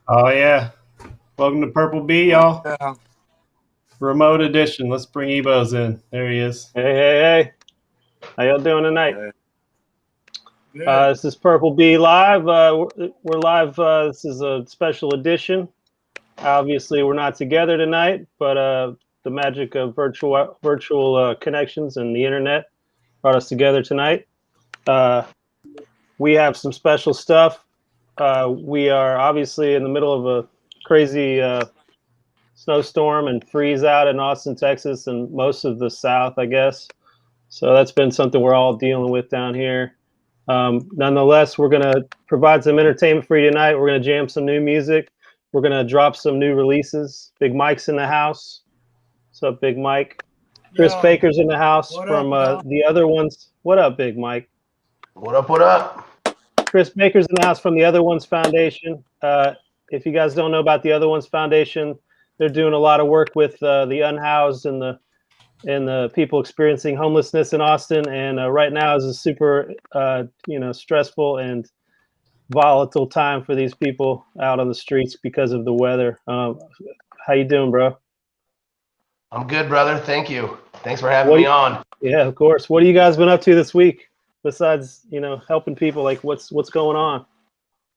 Oh yeah. Welcome to Purple Bee, y'all. Yeah. Remote edition. Let's bring Ebos in. There he is. Hey, hey, hey. How y'all doing tonight? Good. This is Purple Bee Live. We're live. This is a special edition. Obviously, we're not together tonight, but the magic of virtual connections and the internet brought us together tonight. We have some special stuff. We are obviously in the middle of a crazy snowstorm and freeze out in Austin, Texas, and most of the South, I guess. So that's been something we're all dealing with down here. Nonetheless, we're going to provide some entertainment for you tonight. We're going to jam some new music. We're going to drop some new releases. Big Mike's in the house. What's up, Big Mike? Chris Yo, Baker's in the house what from up, the other ones. What up, Big Mike? What up, what up? Chris Baker's in the house from the Other Ones Foundation. If you guys don't know about the Other Ones Foundation, they're doing a lot of work with the unhoused and the people experiencing homelessness in Austin. And right now is a super, stressful and volatile time for these people out on the streets because of the weather. How you doing, bro? I'm good, brother. Thank you. Thanks for having me on. Yeah, of course. What have you guys been up to this week besides, helping people? Like, what's going on?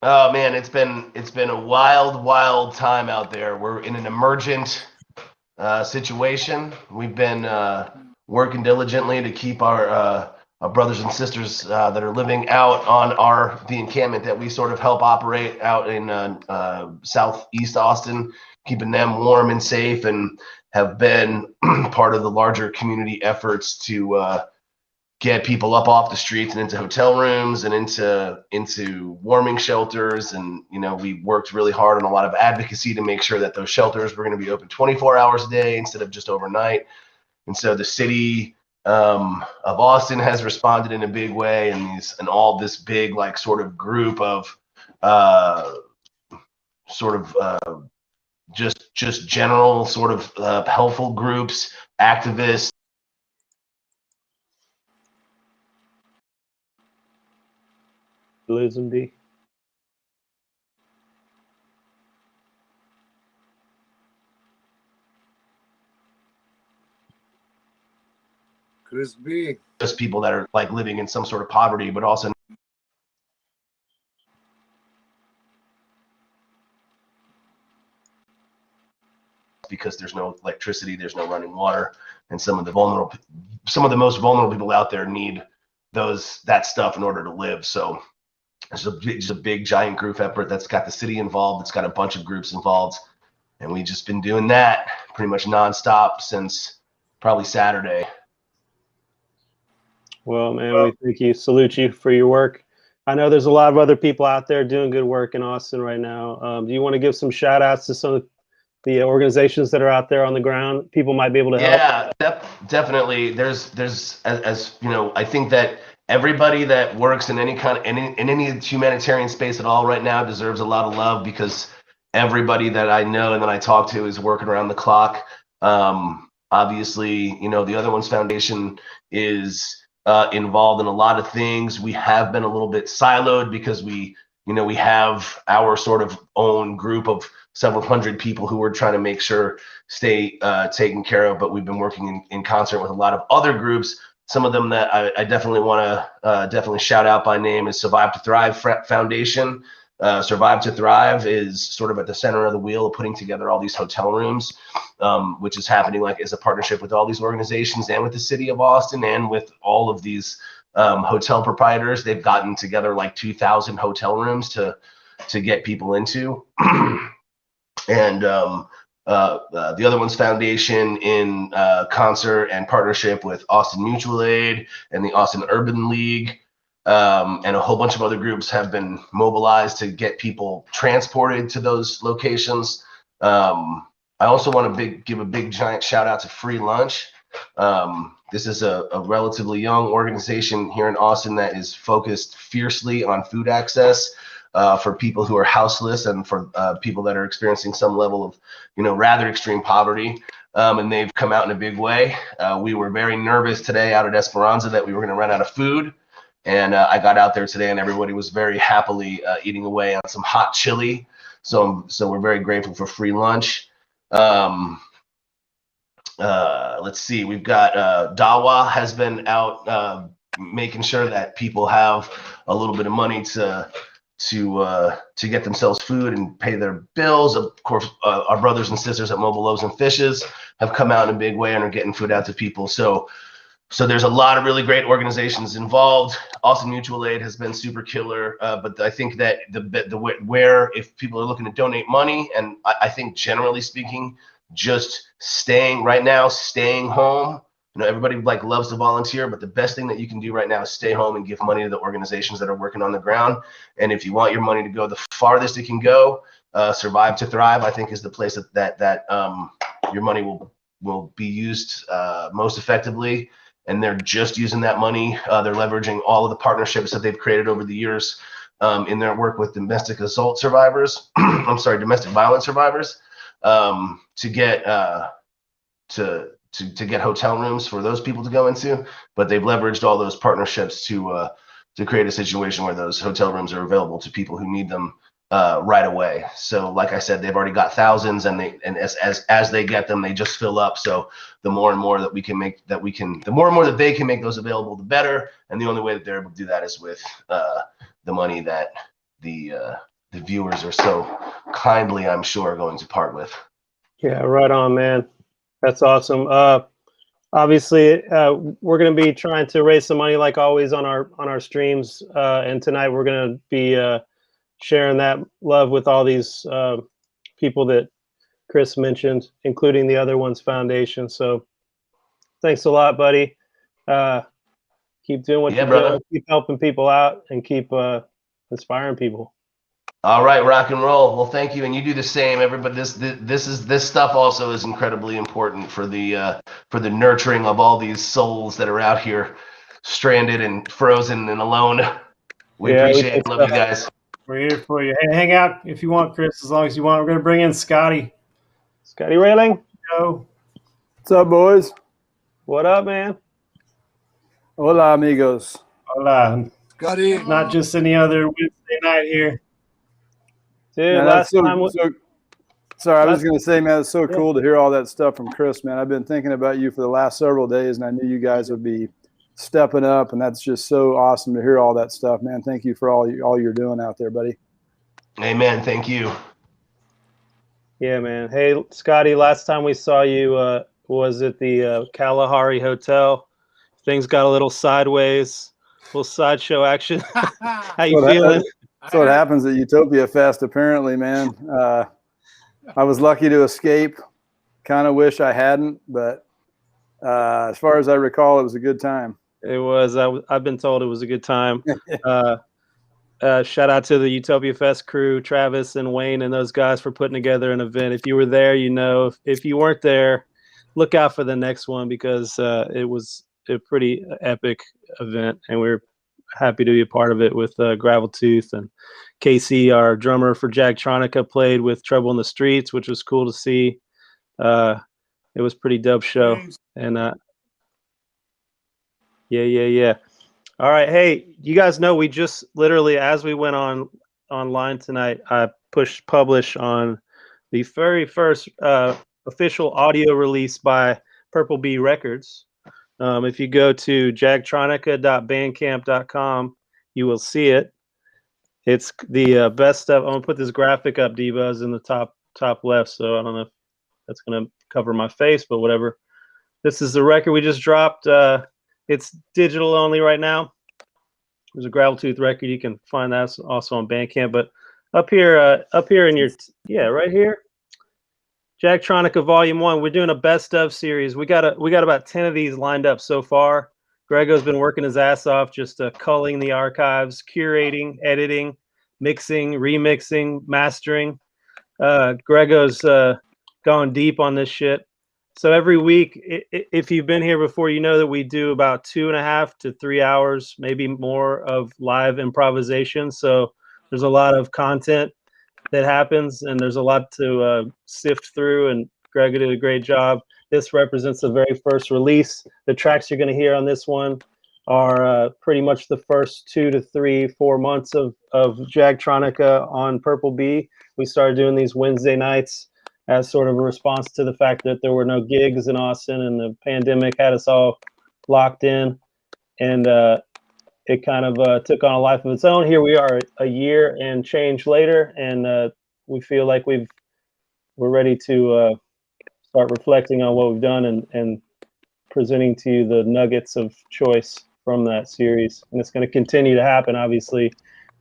Oh man, it's been a wild time out there. We're in an emergent situation. We've been working diligently to keep our brothers and sisters that are living out on the encampment that we sort of help operate out in southeast Austin, keeping them warm and safe, and have been part of the larger community efforts to get people up off the streets and into hotel rooms and into warming shelters. And we worked really hard on a lot of advocacy to make sure that those shelters were going to be open 24 hours a day instead of just overnight. And so the city of Austin has responded in a big way, and all this big sort of group of just general sort of helpful groups, activists. Losing B. Chris B. Just people that are living in some sort of poverty, but also because there's no electricity, there's no running water, and some of the most vulnerable people out there need that stuff in order to live. So it's just a big giant group effort that's got the city involved. It's got a bunch of groups involved, and we've just been doing that pretty much nonstop since probably Saturday. Well, man, we salute you for your work. I know there's a lot of other people out there doing good work in Austin right now. Do you want to give some shout outs to some of the organizations that are out there on the ground? People might be able to help. Yeah, definitely. There's as I think that everybody that works in any humanitarian space at all right now deserves a lot of love, because everybody that I know and that I talk to is working around the clock. Obviously, the Other Ones Foundation is involved in a lot of things. We have been a little bit siloed because we have our sort of own group of several hundred people who we're trying to make sure stay taken care of, but we've been working in concert with a lot of other groups. Some of them that I definitely want to definitely shout out by name is Survive to Thrive Foundation. Survive to Thrive is sort of at the center of the wheel of putting together all these hotel rooms, which is happening as a partnership with all these organizations and with the city of Austin and with all of these hotel proprietors. They've gotten together 2,000 hotel rooms to get people into. And the Other Ones Foundation, in concert and partnership with Austin Mutual Aid and the Austin Urban League, and a whole bunch of other groups, have been mobilized to get people transported to those locations. I also want to give a big giant shout out to Free Lunch. This is a relatively young organization here in Austin that is focused fiercely on food access for people who are houseless and for people that are experiencing some level of, rather extreme poverty. And they've come out in a big way. We were very nervous today out at Esperanza that we were going to run out of food. And I got out there today, and everybody was very happily eating away on some hot chili. So we're very grateful for free lunch. Let's see. We've got Dawa has been out making sure that people have a little bit of money to get themselves food and pay their bills. Of course, our brothers and sisters at Mobile Loaves and Fishes have come out in a big way and are getting food out to people. So there's a lot of really great organizations involved. Austin Mutual Aid has been super killer, but I think that where if people are looking to donate money, and I think generally speaking, just staying home. You know, everybody like loves to volunteer, but the best thing that you can do right now is stay home and give money to the organizations that are working on the ground. And if you want your money to go the farthest it can go, Survive to Thrive, I think, is the place that your money will be used most effectively. And they're just using that money. They're leveraging all of the partnerships that they've created over the years in their work with domestic assault survivors. Domestic violence survivors, to get hotel rooms for those people to go into. But they've leveraged all those partnerships to create a situation where those hotel rooms are available to people who need them right away. So like I said, they've already got thousands, and as they get them, they just fill up. So the more and more that they can make those available, the better. And the only way that they're able to do that is with the money that the viewers are so kindly, I'm sure, going to part with. Yeah, right on, man. That's awesome. Obviously, we're going to be trying to raise some money, like always, on our streams. And tonight we're going to be sharing that love with all these people that Chris mentioned, including the Other Ones Foundation. So thanks a lot, buddy. Keep doing what you're doing. Keep helping people out, and keep inspiring people. All right, rock and roll. Well, thank you, and you do the same. Everybody, this stuff also is incredibly important for the nurturing of all these souls that are out here, stranded and frozen and alone. We appreciate it. Love you guys. We're here for you. Hey, hang out if you want, Chris, as long as you want. We're going to bring in Scotty. Scotty Railing. Go. What's up, boys? What up, man? Hola, amigos. Hola. Scotty. Not just any other Wednesday night here. Dude, man, last time. Sorry, I was going to say, man, it's so cool to hear all that stuff from Chris, man. I've been thinking about you for the last several days, and I knew you guys would be stepping up, and that's just so awesome to hear all that stuff, man. Thank you for all you're doing out there, buddy. Amen. Thank you. Yeah, man. Hey, Scotty, last time we saw you was at the Kalahari Hotel. Things got a little sideways, little sideshow action. How you feeling? That's what happens at Utopia Fest, apparently, man. I was lucky to escape. Kind of wish I hadn't, but as far as I recall, it was a good time. It was. I've been told it was a good time. Shout out to the Utopia Fest crew, Travis and Wayne and those guys for putting together an event. If you were there, you know. If you weren't there, look out for the next one, because it was a pretty epic event, and we're happy to be a part of it with Graveltooth. And Casey, our drummer for Jagtronica, played with Trouble in the Streets, which was cool to see. It was pretty dope show. And yeah. All right. Hey, you guys know we just literally, as we went online tonight, I pushed publish on the very first official audio release by Purple Bee Records. If you go to jagtronica.bandcamp.com, you will see it. It's the best stuff. I'm gonna put this graphic up, Divas, in the top left. So I don't know if that's gonna cover my face, but whatever. This is the record we just dropped. It's digital only right now. There's a Graveltooth record. You can find that also on Bandcamp. But up here in your right here, Jagtronica Volume 1. We're doing a best of series. We got about 10 of these lined up so far. Grego's been working his ass off, just culling the archives, curating, editing, mixing, remixing, mastering. Grego's gone deep on this shit. So every week, if you've been here before, you know that we do about 2.5 to 3 hours, maybe more, of live improvisation. So there's a lot of content that happens, and there's a lot to sift through, and Greg did a great job. This represents the very first release. The tracks you're going to hear on this one are pretty much the first 2 to 3, 4 months of Jagtronica on Purple Bee. We started doing these Wednesday nights as sort of a response to the fact that there were no gigs in Austin and the pandemic had us all locked in. And it kind of took on a life of its own. Here we are a year and change later, and we feel like we're ready to start reflecting on what we've done and presenting to you the nuggets of choice from that series. And it's going to continue to happen. Obviously,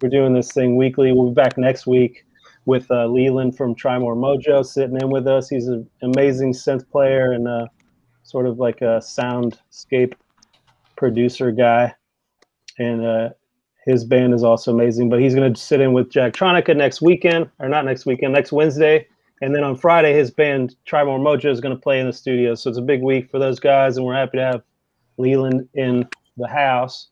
we're doing this thing weekly. We'll be back next week with Leland from TryMoreMojo sitting in with us. He's an amazing synth player and sort of like a soundscape producer guy. And his band is also amazing. But he's going to sit in with Jagtronica next weekend, or not next weekend, next Wednesday. And then on Friday, his band TryMoreMojo is going to play in the studio. So it's a big week for those guys, and we're happy to have Leland in the house.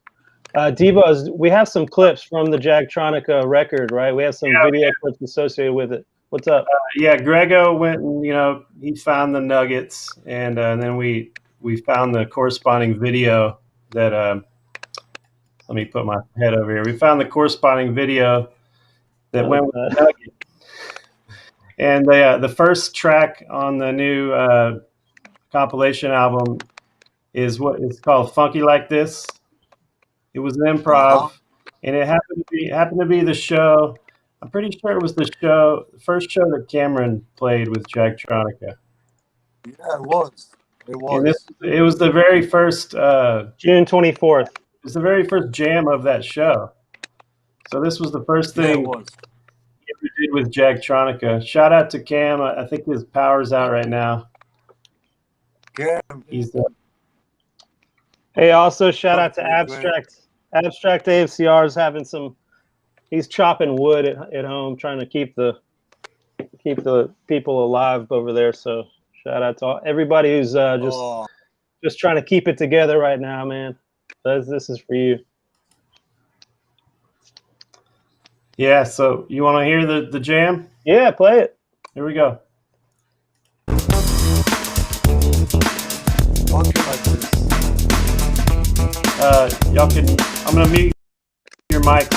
Devo, we have some clips from the Jagtronica record, right? We have some video clips associated with it. What's up? Yeah, Grego went and, he found the nuggets, and then we found the corresponding video that let me put my head over here. We found the corresponding video that went with the nugget. And the first track on the new compilation album is what is called "Funky Like This." It was an improv, and it happened to be the show. I'm pretty sure it was the first show that Cameron played with Jagtronica. Yeah, it was. It was. And it was the very first June 24th. It was the very first jam of that show. So this was the first thing it was. we did with Jagtronica. Shout out to Cam. I think his power's out right now. Cam. He's Hey, also shout out to Abstract. Abstract AFCR is having he's chopping wood at home, trying to keep the people alive over there. So shout out to everybody who's just trying to keep it together right now, man. This is for you. Yeah, so you want to hear the jam? Yeah, play it. Here we go. Y'all can, I'm going to mute your mics.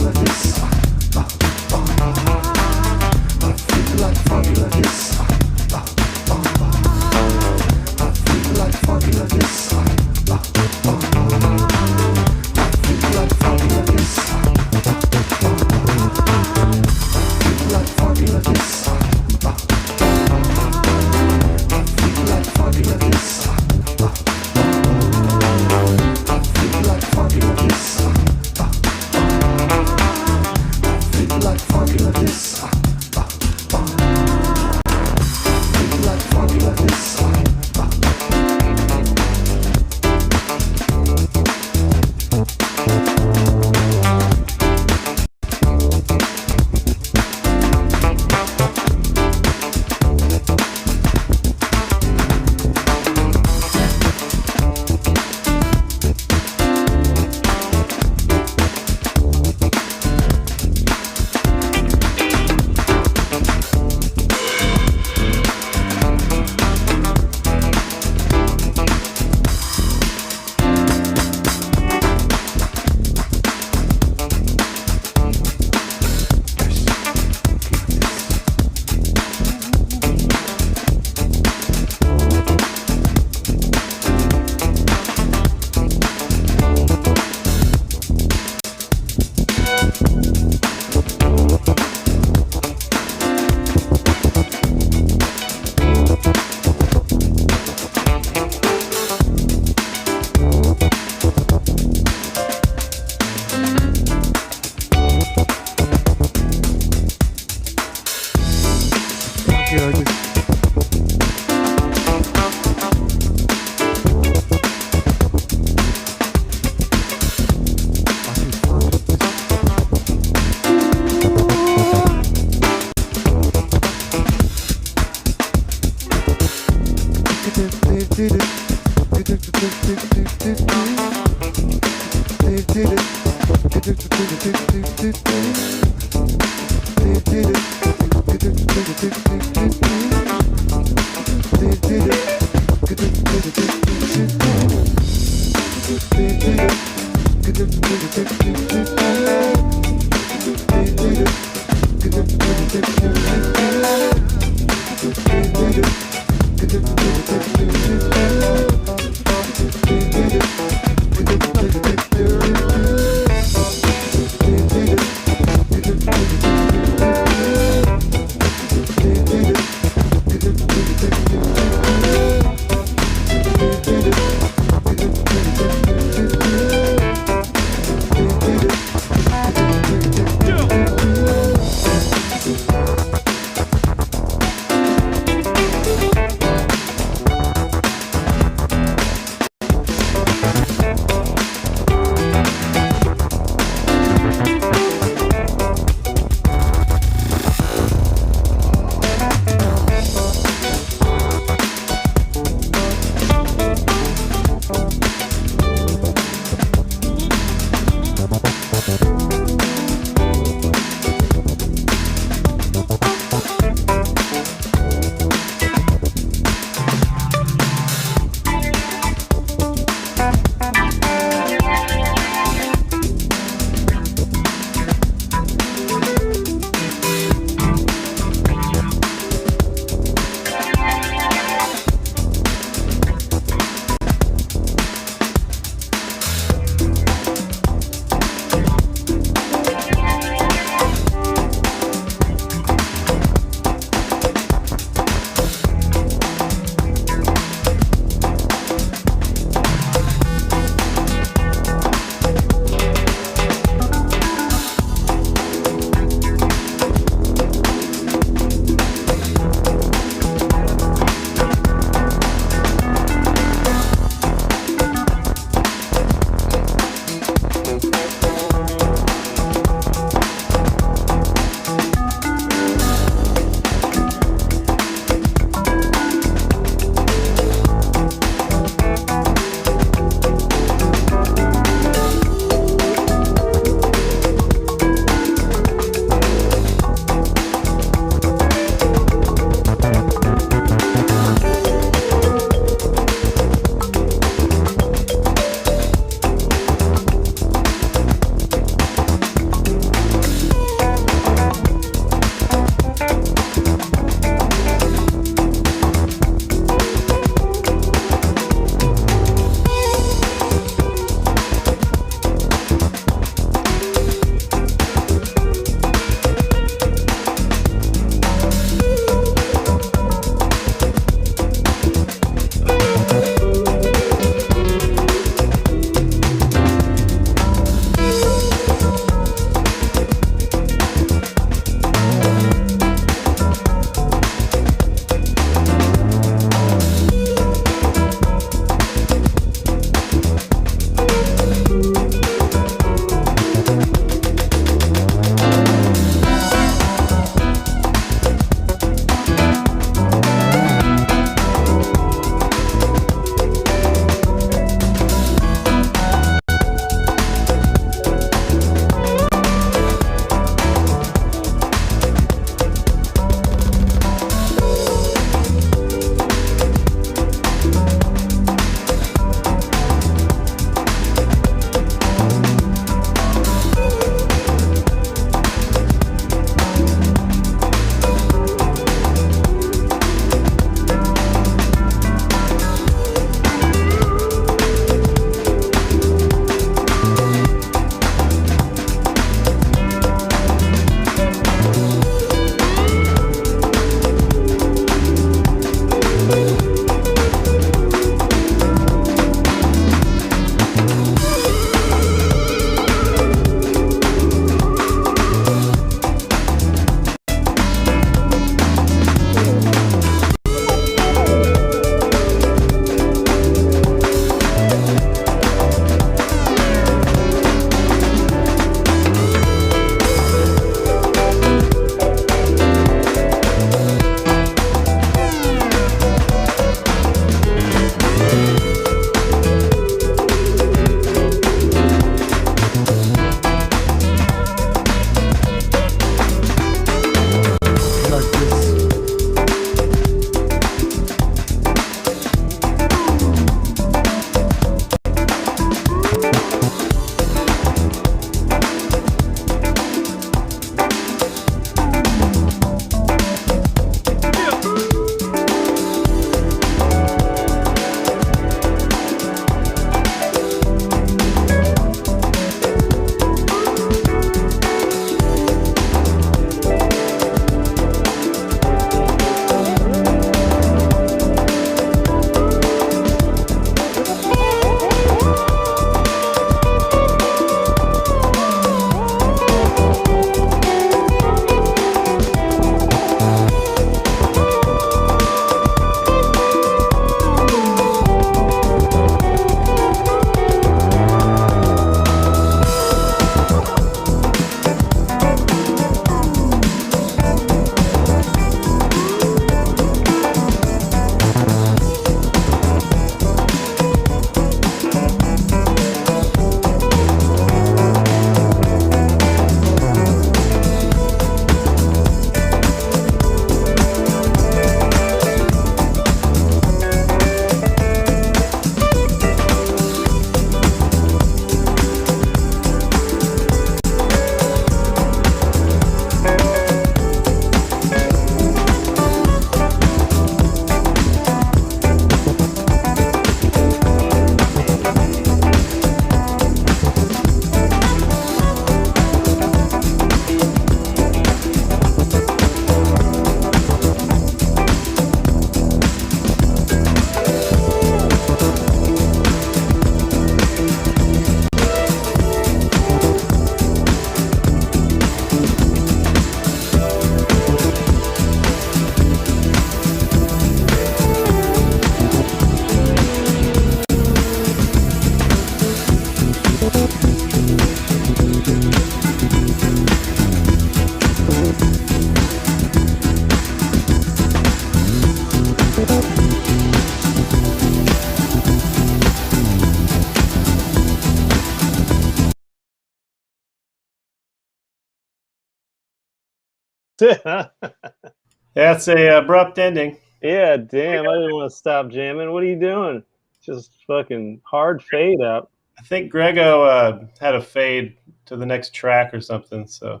That's a abrupt ending. Yeah, damn. I didn't want to stop jamming. What are you doing? Just fucking hard fade out. I think Grego had a fade to the next track or something. So,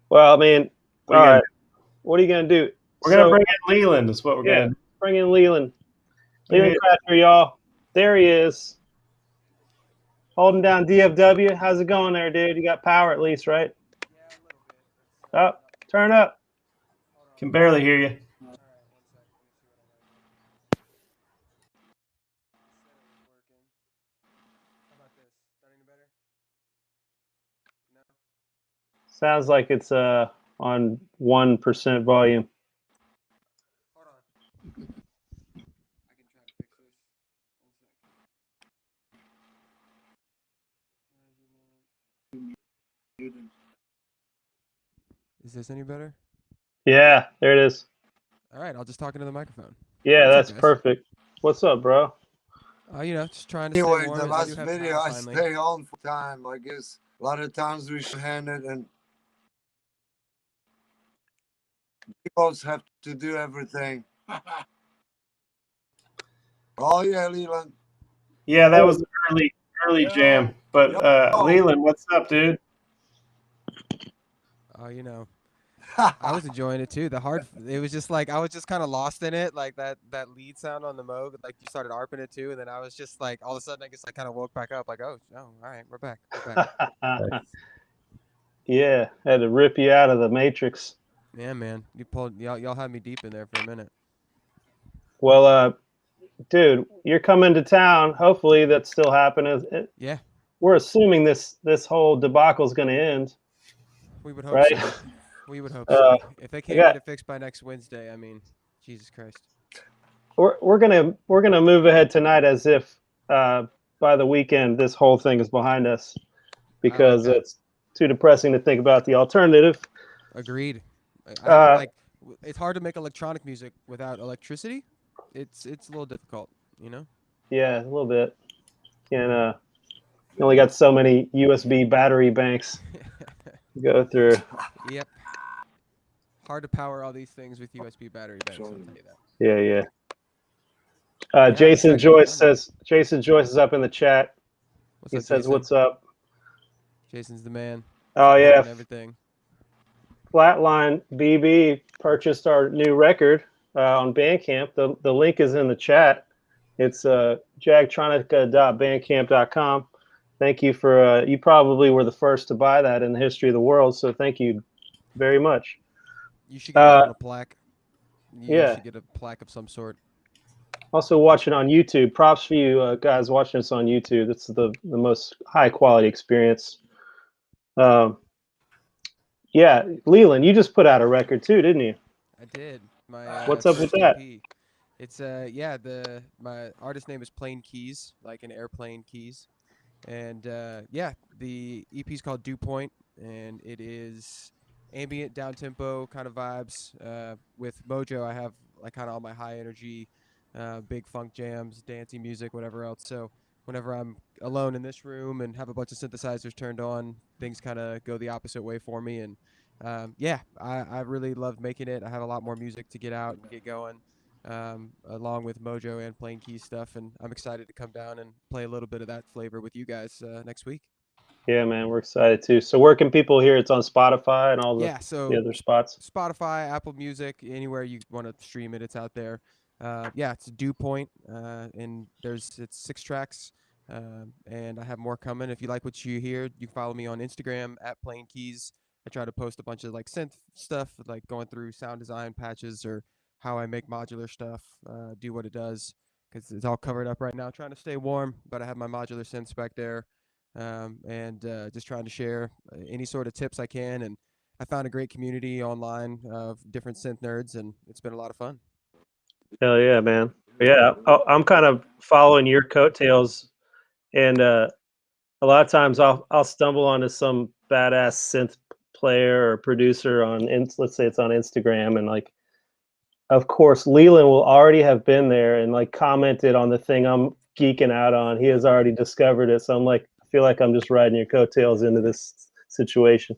Well, I mean, what all are you right. What are you gonna do? We're gonna bring in Leland. Is what we're gonna do. Bring in Leland. Here Leland Kracher, y'all. There he is. Holding down DFW. How's it going there, dude? You got power at least, right? Yeah, a little bit. Oh, turn up. Can barely hear you. All right, 1 sec. Let me see what I got. Said it was working. How about this? Is that any better? No? Sounds like it's on 1% volume. Hold on. I can try to fix this. 1 sec. Is this any better? Yeah, there it is. All right, I'll just talk into the microphone. Yeah, What's up, that's guys? perfect. What's up, bro? You know, just trying to stay Anyway, warm. the I do last have video, power I finally. stay on for time. I guess a lot of times we short-handed and people have to do everything. Oh yeah, Leland. Yeah, that was an early jam. But Leland, what's up, dude? Oh, you know, I was enjoying it too. It was just like I was just kind of lost in it, like that lead sound on the Moog. Like you started arping it too, and then I was just like, all of a sudden, I guess I kind of woke back up, like, oh, all right, we're back. Yeah, had to rip you out of the matrix. Yeah, man, y'all had me deep in there for a minute. Well, dude, you're coming to town. Hopefully, that's still happening. Yeah, We're assuming this whole debacle is going to end. we would hope Right? so. We would hope so. If they can't get it fixed by next Wednesday, I mean, Jesus Christ. We're gonna move ahead tonight as if by the weekend this whole thing is behind us, because it's too depressing to think about the alternative. Agreed. Like it's hard to make electronic music without electricity. It's a little difficult, you know. Yeah, a little bit. And you only got so many USB battery banks to go through. Yep. Hard to power all these things with USB battery banks. I'll tell you that. Yeah. Jason Joyce is up in the chat. He says, Jason? "What's up?" Jason's the man. Oh yeah. Everything. Flatline BB purchased our new record on Bandcamp. The link is in the chat. It's jagtronica.bandcamp.com. Thank you for you probably were the first to buy that in the history of the world, so thank you very much. You should get on a plaque. You should get a plaque of some sort. Also watching on YouTube. Props for you guys watching us on YouTube. It's the most high quality experience. Yeah, Leland, you just put out a record too, didn't you? I did. My what's up with that? EP. It's my artist name is Planekeys, like an airplane keys, and the EP is called Dew Point, and it is ambient, down tempo kind of vibes. With Mojo, I have like kind of all my high energy, big funk jams, dancey music, whatever else. So whenever I'm alone in this room and have a bunch of synthesizers turned on, things kind of go the opposite way for me. And I really love making it. I have a lot more music to get out and get going, along with Mojo and Planekeys stuff. And I'm excited to come down and play a little bit of that flavor with you guys next week. Yeah, man, we're excited too. So where can people hear? It's on Spotify and all the other spots. Spotify, Apple Music, anywhere you want to stream it, it's out there. It's Dew Point, and it's 6 tracks, and I have more coming. If you like what you hear, you can follow me on Instagram at Planekeys. I try to post a bunch of like synth stuff, like going through sound design patches or how I make modular stuff, do what it does, because it's all covered up right now. Trying to stay warm, but I have my modular synths back there. And just trying to share any sort of tips I can. And I found a great community online of different synth nerds, and it's been a lot of fun. Hell yeah, man. Yeah, I'm kind of following your coattails, and a lot of times I'll stumble onto some badass synth player or producer on, let's say it's on Instagram, and like, of course, Leland will already have been there and like commented on the thing I'm geeking out on. He has already discovered it, so I'm like, I feel like I'm just riding your coattails into this situation.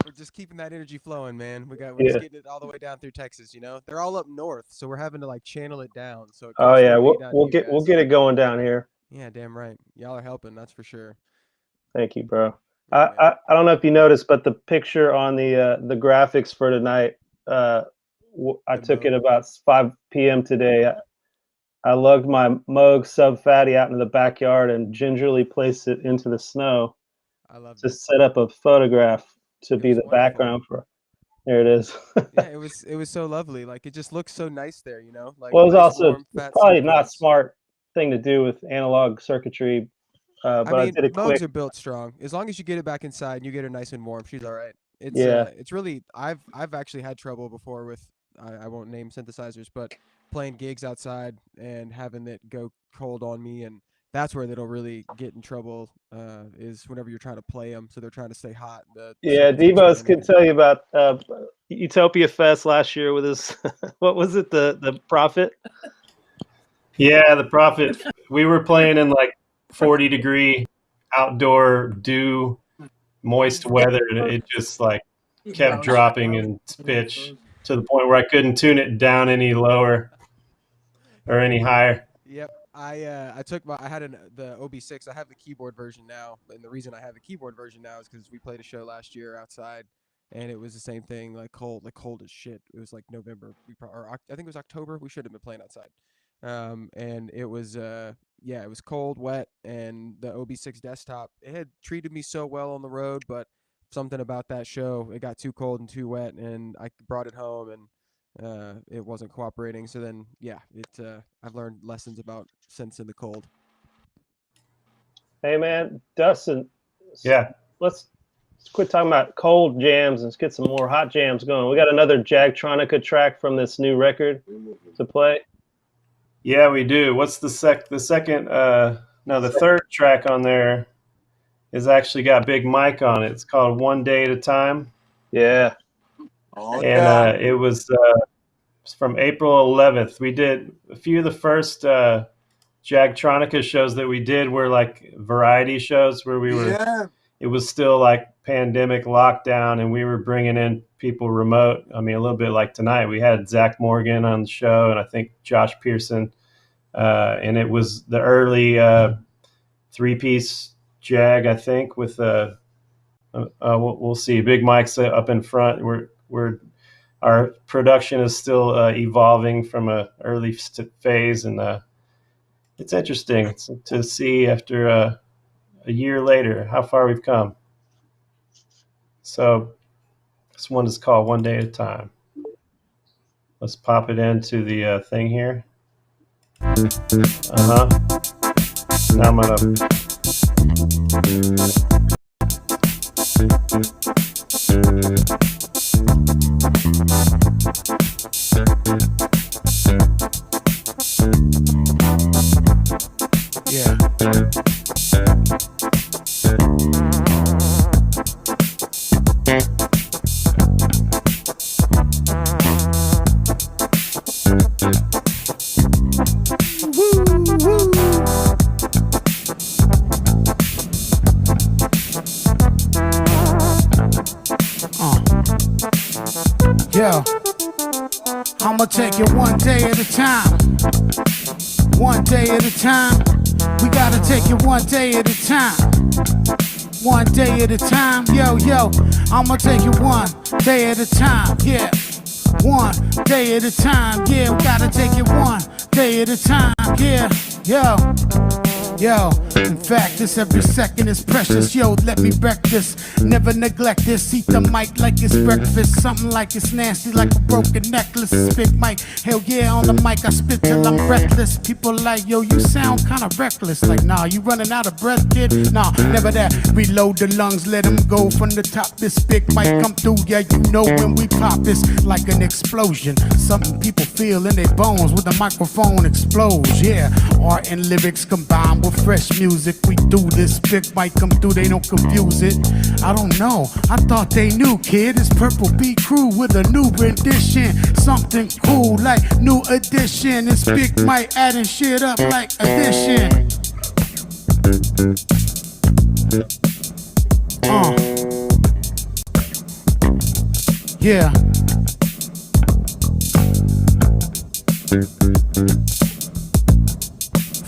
We're just keeping that energy flowing, man. We're Yeah. just getting it all the way down through Texas. You know, they're all up north, so we're having to like channel it down. So it Oh comes yeah, straight we'll down to we'll you get we'll guys. get it going down here. Yeah, damn right. Y'all are helping. That's for sure. Thank you, bro. Yeah, man. I don't know if you noticed, but the picture on the graphics for tonight, I The took it Moog? about 5 p.m. today. I lugged my Moog Sub Fatty out into the backyard and gingerly placed it into the snow I love to it. set up a photograph to It be was the wonderful. background for. There it is. Yeah, it was so lovely. Like it just looks so nice there, you know. Like Well, it was nice, also warm, fat probably snow not a cones. smart thing to do with analog circuitry, I but I mean, did it Moogs quick. are built strong. As long as you get it back inside and you get her nice and warm, she's all right. It's Yeah. it's really I've actually had trouble before with I won't name synthesizers, but playing gigs outside and having it go cold on me, and that's where it'll really get in trouble. Is whenever you're trying to play them, so they're trying to stay hot. The Yeah, circuits get Devos jamming. can tell you about Utopia Fest last year with his what was it, the Prophet? Yeah, the Prophet. We were playing in like 40-degree outdoor dew, moist weather, and it just like kept dropping in pitch to the point where I couldn't tune it down any lower or any higher. Yep. I had the OB6. I have the keyboard version now, and the reason I have the keyboard version now is because we played a show last year outside, and it was the same thing, like cold as shit. It was like November. I think it was October. We should have been playing outside, and it was it was cold, wet, and the OB6 desktop, it had treated me so well on the road, but something about that show, it got too cold and too wet, and I brought it home and it wasn't cooperating. So then, I've learned lessons about synths in the cold. Hey man, Dustin. Yeah. Let's quit talking about cold jams and let's get some more hot jams going. We got another Jagtronica track from this new record to play. Yeah, we do. What's the third track on there is actually got Big Mike on it. It's called One Day at a Time. Yeah. Oh, And yeah. it was from April 11th. We did a few of the first Jagtronica shows that we did were like variety shows where we were, Yeah. it was still like pandemic lockdown and we were bringing in people remote. I mean, a little bit like tonight. We had Zach Morgan on the show and I think Josh Pearson. And it was the early three-piece Jag, I think, with we'll see. Big Mike's up in front. Our production is still evolving from a early phase, and it's interesting to see after a year later how far we've come. So this one is called One Day at a Time. Let's pop it into the thing here. Now I'm gonna. Yeah. Yo, I'ma take it one day at a time. One day at a time. We gotta take it one day at a time. One day at a time. Yo, I'ma take it one day at a time. Yeah. One day at a time. Yeah, we gotta take it one day at a time. Yeah. Yo, in fact, this every second is precious. Yo, let me wreck this. Never neglect this. Eat the mic like it's breakfast. Something like it's nasty, like a broken necklace. It's Big Mike. Hell yeah, on the mic I spit till I'm breathless. People like, yo, you sound kinda reckless. Like, nah, you running out of breath, kid? Nah, never that. Reload the lungs, let them go from the top. This Big Mike come through, yeah, you know when we pop, it's like an explosion. Something people feel in their bones when the microphone explodes. Yeah, art and lyrics combined with fresh music. We do this, Big Mike come through, they don't confuse it. I don't know, I thought they knew, kid. It's Purple Beat Crew with a new rendition. Something cool like new edition. It's Big Mike adding shit up like addition. Yeah.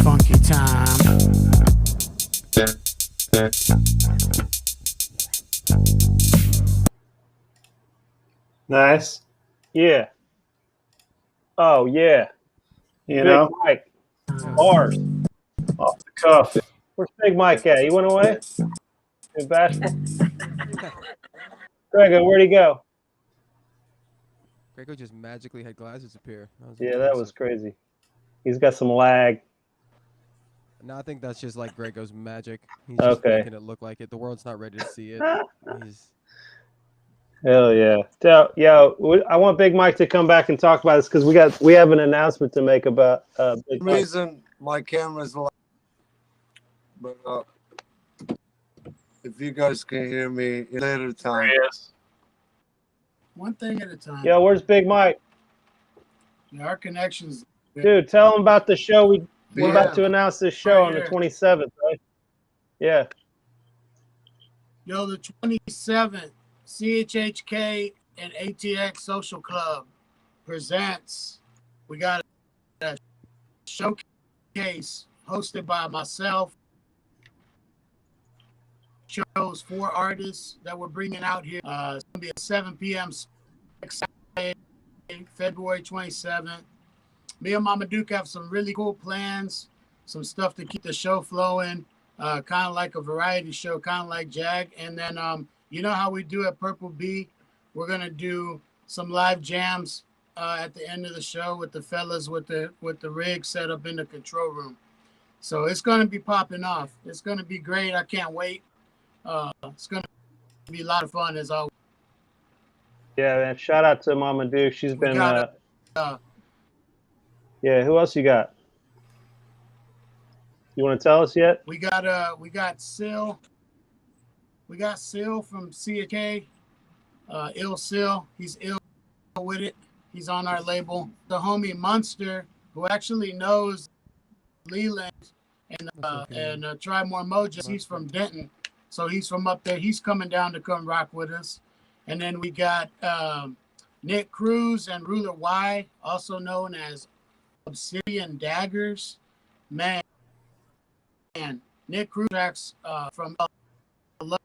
Funky time. Nice. Yeah. Oh yeah. You Big know, Mike. Bars. off the cuff. Where's Big Mike at? He went away? In bashful? Grego, where'd he go? Grego just magically had glasses appear. Yeah, that was crazy. He's got some lag. No, I think that's just like Grego's magic. He's just Okay. making it look like it. The world's not ready to see it. He's... Hell yeah. So, I want Big Mike to come back and talk about this because we have an announcement to make about Big Mike. Reason my camera's live, but if you guys can hear me later time. Yes. One thing at a time. Yo, where's Big Mike? Yeah, our connections. Dude, tell him about the show. We're about to announce this show Right on the here. 27th, right? Yeah. Yo, the 27th, CHHK and ATX Social Club presents. We got a showcase hosted by myself. Shows 4 artists that we're bringing out here. It's going to be at 7 p.m. Saturday, February 27th. Me and Mama Duke have some really cool plans, some stuff to keep the show flowing, kind of like a variety show, kind of like Jag. And then, you know how we do at Purple Bee? We're going to do some live jams at the end of the show with the fellas with the rig set up in the control room. So it's going to be popping off. It's going to be great. I can't wait. It's going to be a lot of fun as always. Yeah, man. Shout out to Mama Duke. She's been yeah, who else you got? You want to tell us yet? We got Sil. We got Sil from CK. Ill Sil. He's ill with it. He's on our label. The homie Munster, who actually knows Leland and TryMoreMojo. He's from Denton. So he's from up there. He's coming down to come rock with us. And then we got Nick Cruz and Ruler Y, also known as Obsidian Daggers. Man, Nick Cruz tracks from Love,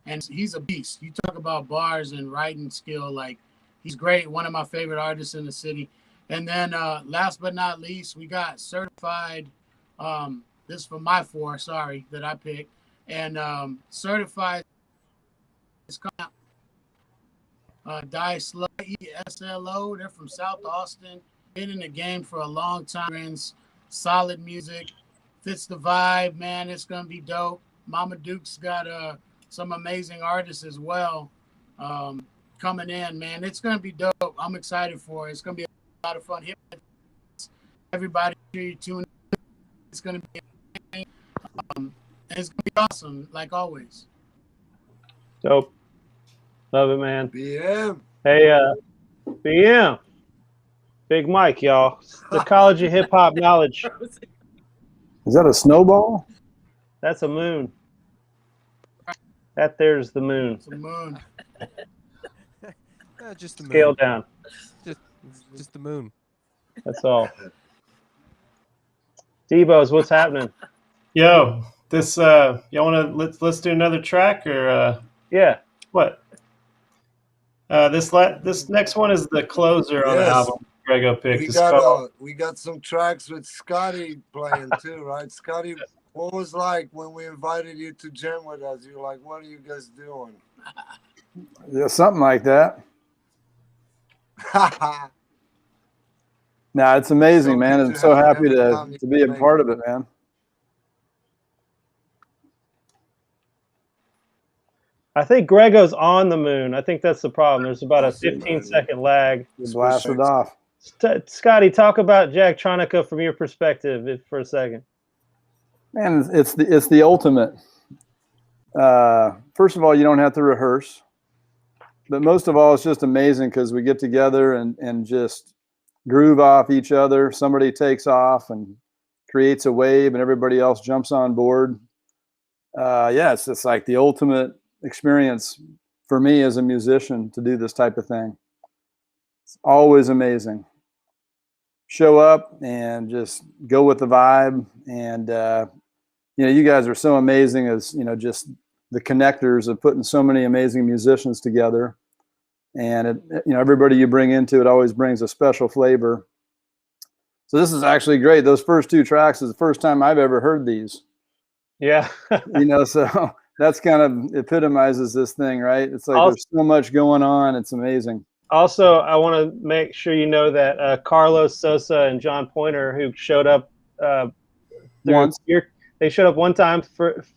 and he's a beast. You talk about bars and writing skill, like he's great. One of my favorite artists in the city. And then last but not least, we got Certified. This is for my 4, sorry, that I picked. And Certified is coming out. Die Slow, ESLO. They're from South Austin. Been in the game for a long time. Solid music. Fits the vibe, man. It's going to be dope. Mama Duke's got some amazing artists as well coming in, man. It's going to be dope. I'm excited for it. It's going to be a lot of fun. Everybody here, tune in. It's going to be and it's going to be awesome, like always. Dope. Love it, man. BM. Hey, BM. Big Mike, y'all. The College of Hip Hop Knowledge. Is that a snowball? That's a moon. That there's the moon. It's a moon. Just the moon. Scale down. Just the moon. That's all. Debo's, what's happening? Yo, this y'all want to let's do another track or yeah. What? This next one is the closer on the album Grego picked. We got some tracks with Scotty playing too, right? Scotty, what was like when we invited you to jam with us? You're like, what are you guys doing? Yeah, something like that. Nah, it's amazing, man. I'm so happy to be a part of it, man. I think Grego's on the moon. I think that's the problem. There's about a 15-second lag. Blast it off. Scotty, talk about Jagtronica from your perspective for a second. Man, it's the ultimate. First of all, you don't have to rehearse. But most of all, it's just amazing because we get together and just groove off each other. Somebody takes off and creates a wave and everybody else jumps on board. Yeah, it's like the ultimate experience for me as a musician to do this type of thing. It's always amazing. Show up and just go with the vibe. And, you guys are so amazing as, just the connectors of putting so many amazing musicians together. And, everybody you bring into it always brings a special flavor. So this is actually great. Those first 2 tracks is the first time I've ever heard these. Yeah. So that's kind of epitomizes this thing, right? It's like there's so much going on. It's amazing. Also, I want to make sure you know that Carlos Sosa and John Pointer, who showed up once, they showed up one time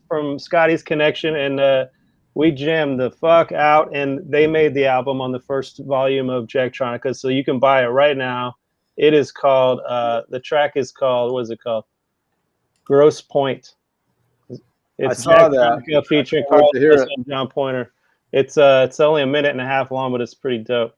from Scotty's Connection, and we jammed the fuck out, and they made the album on the first volume of Jagtronica, so you can buy it right now. It is called, the track is called, what is it called? Gross Point. It's Jagtronica featuring Carlos Sosa and John Pointer. It's only a minute and a half long, but it's pretty dope.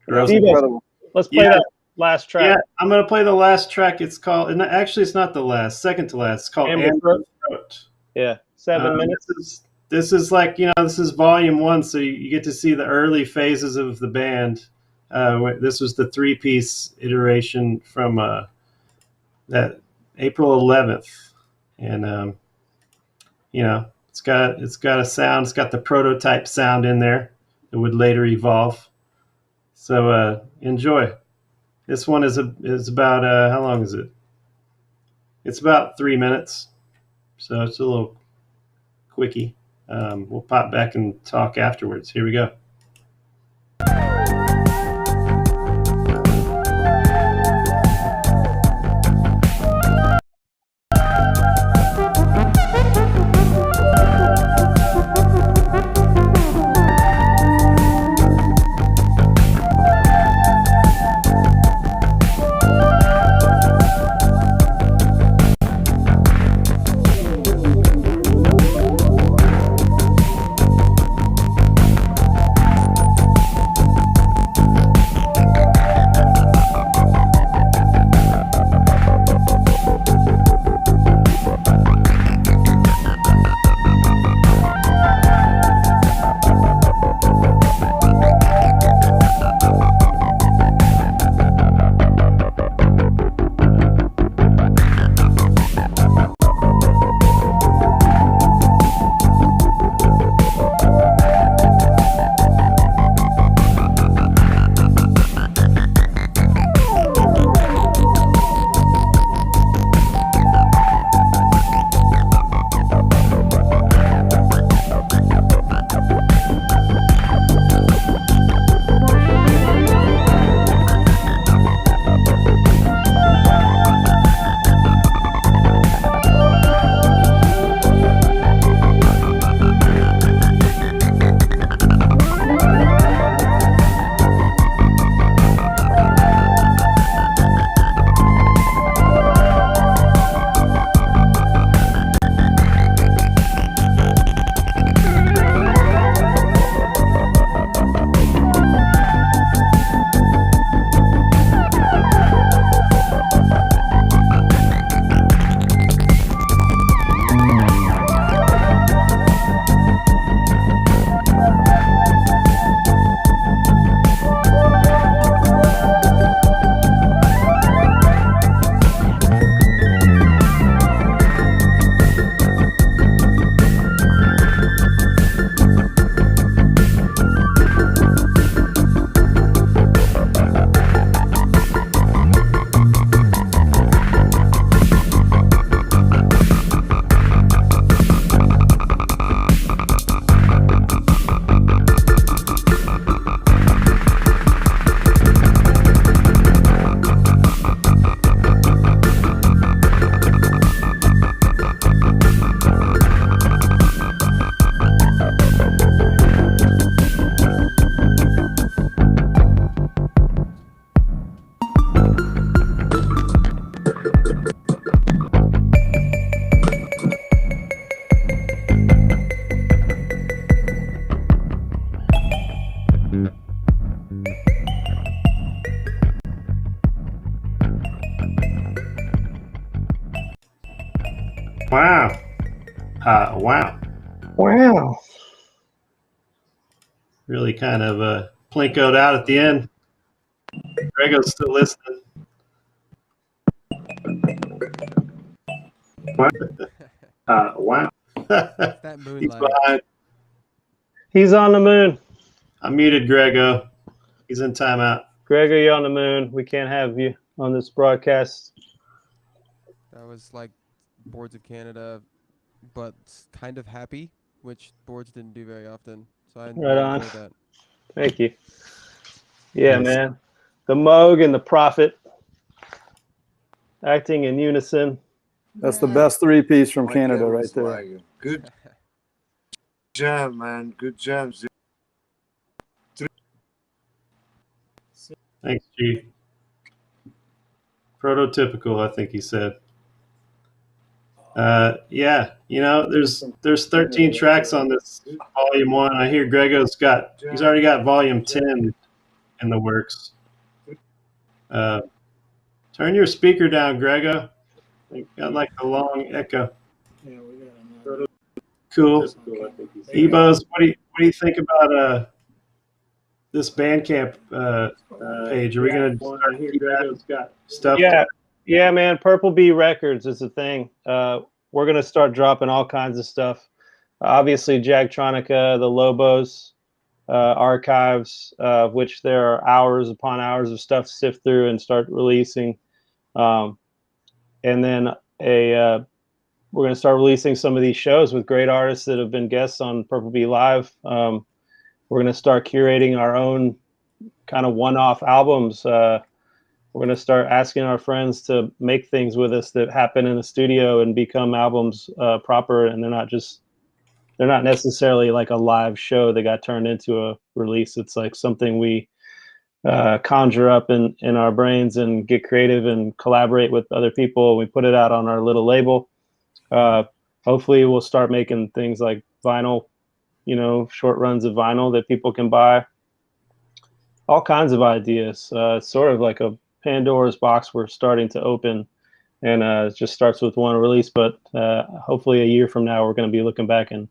Incredible. Let's play that last track. Yeah, I'm going to play the last track. It's called, and actually it's not the last, second to last. It's called Amber Throat. Yeah, 7 minutes. This is like, this is volume 1, so you get to see the early phases of the band. This was the 3-piece iteration from that April 11th. And, it's got a sound. It's got the prototype sound in there. It would later evolve. So enjoy. This one is about how long is it? It's about 3 minutes, so it's a little quickie. We'll pop back and talk afterwards. Here we go. Wow. Wow. Really kind of plinkoed out at the end. Grego's still listening. Wow. That He's moonlight. behind. He's on the moon. I muted Grego. He's in timeout. Grego, you're on the moon. We can't have you on this broadcast. That was like Boards of Canada, but kind of happy, which boards didn't do very often. So I Right on. enjoyed that. Thank you. Yeah, Yes. man. The Moog and the Prophet acting in unison. That's the best three-piece from My Canada God, right was there. like good jam, man. Good jams. Thanks, Chief. Prototypical, I think he said. Yeah, you know, there's 13 tracks on this volume 1. I hear Grego's he's already got volume 10 in the works. Turn your speaker down, Grego. You got like a long echo. Yeah, we got another. Cool. Ebos, what do you think about this Bandcamp page? Are we gonna start Grego's got stuff? Yeah, man. Purple Bee Records is a thing. We're gonna start dropping all kinds of stuff. Obviously, Jagtronica, the Lobos archives, of which there are hours upon hours of stuff to sift through and start releasing. And then we're going to start releasing some of these shows with great artists that have been guests on Purple Bee Live. We're going to start curating our own kind of one-off albums. We're going to start asking our friends to make things with us that happen in the studio and become albums proper, and they're not necessarily like a live show that got turned into a release. It's like something we conjure up in our brains and get creative and collaborate with other people. We put it out on our little label. Hopefully we'll start making things like vinyl, you know, short runs of vinyl that people can buy. All kinds of ideas. It's sort of like a Pandora's box we're starting to open, and it just starts with one release. But hopefully a year from now, we're going to be looking back and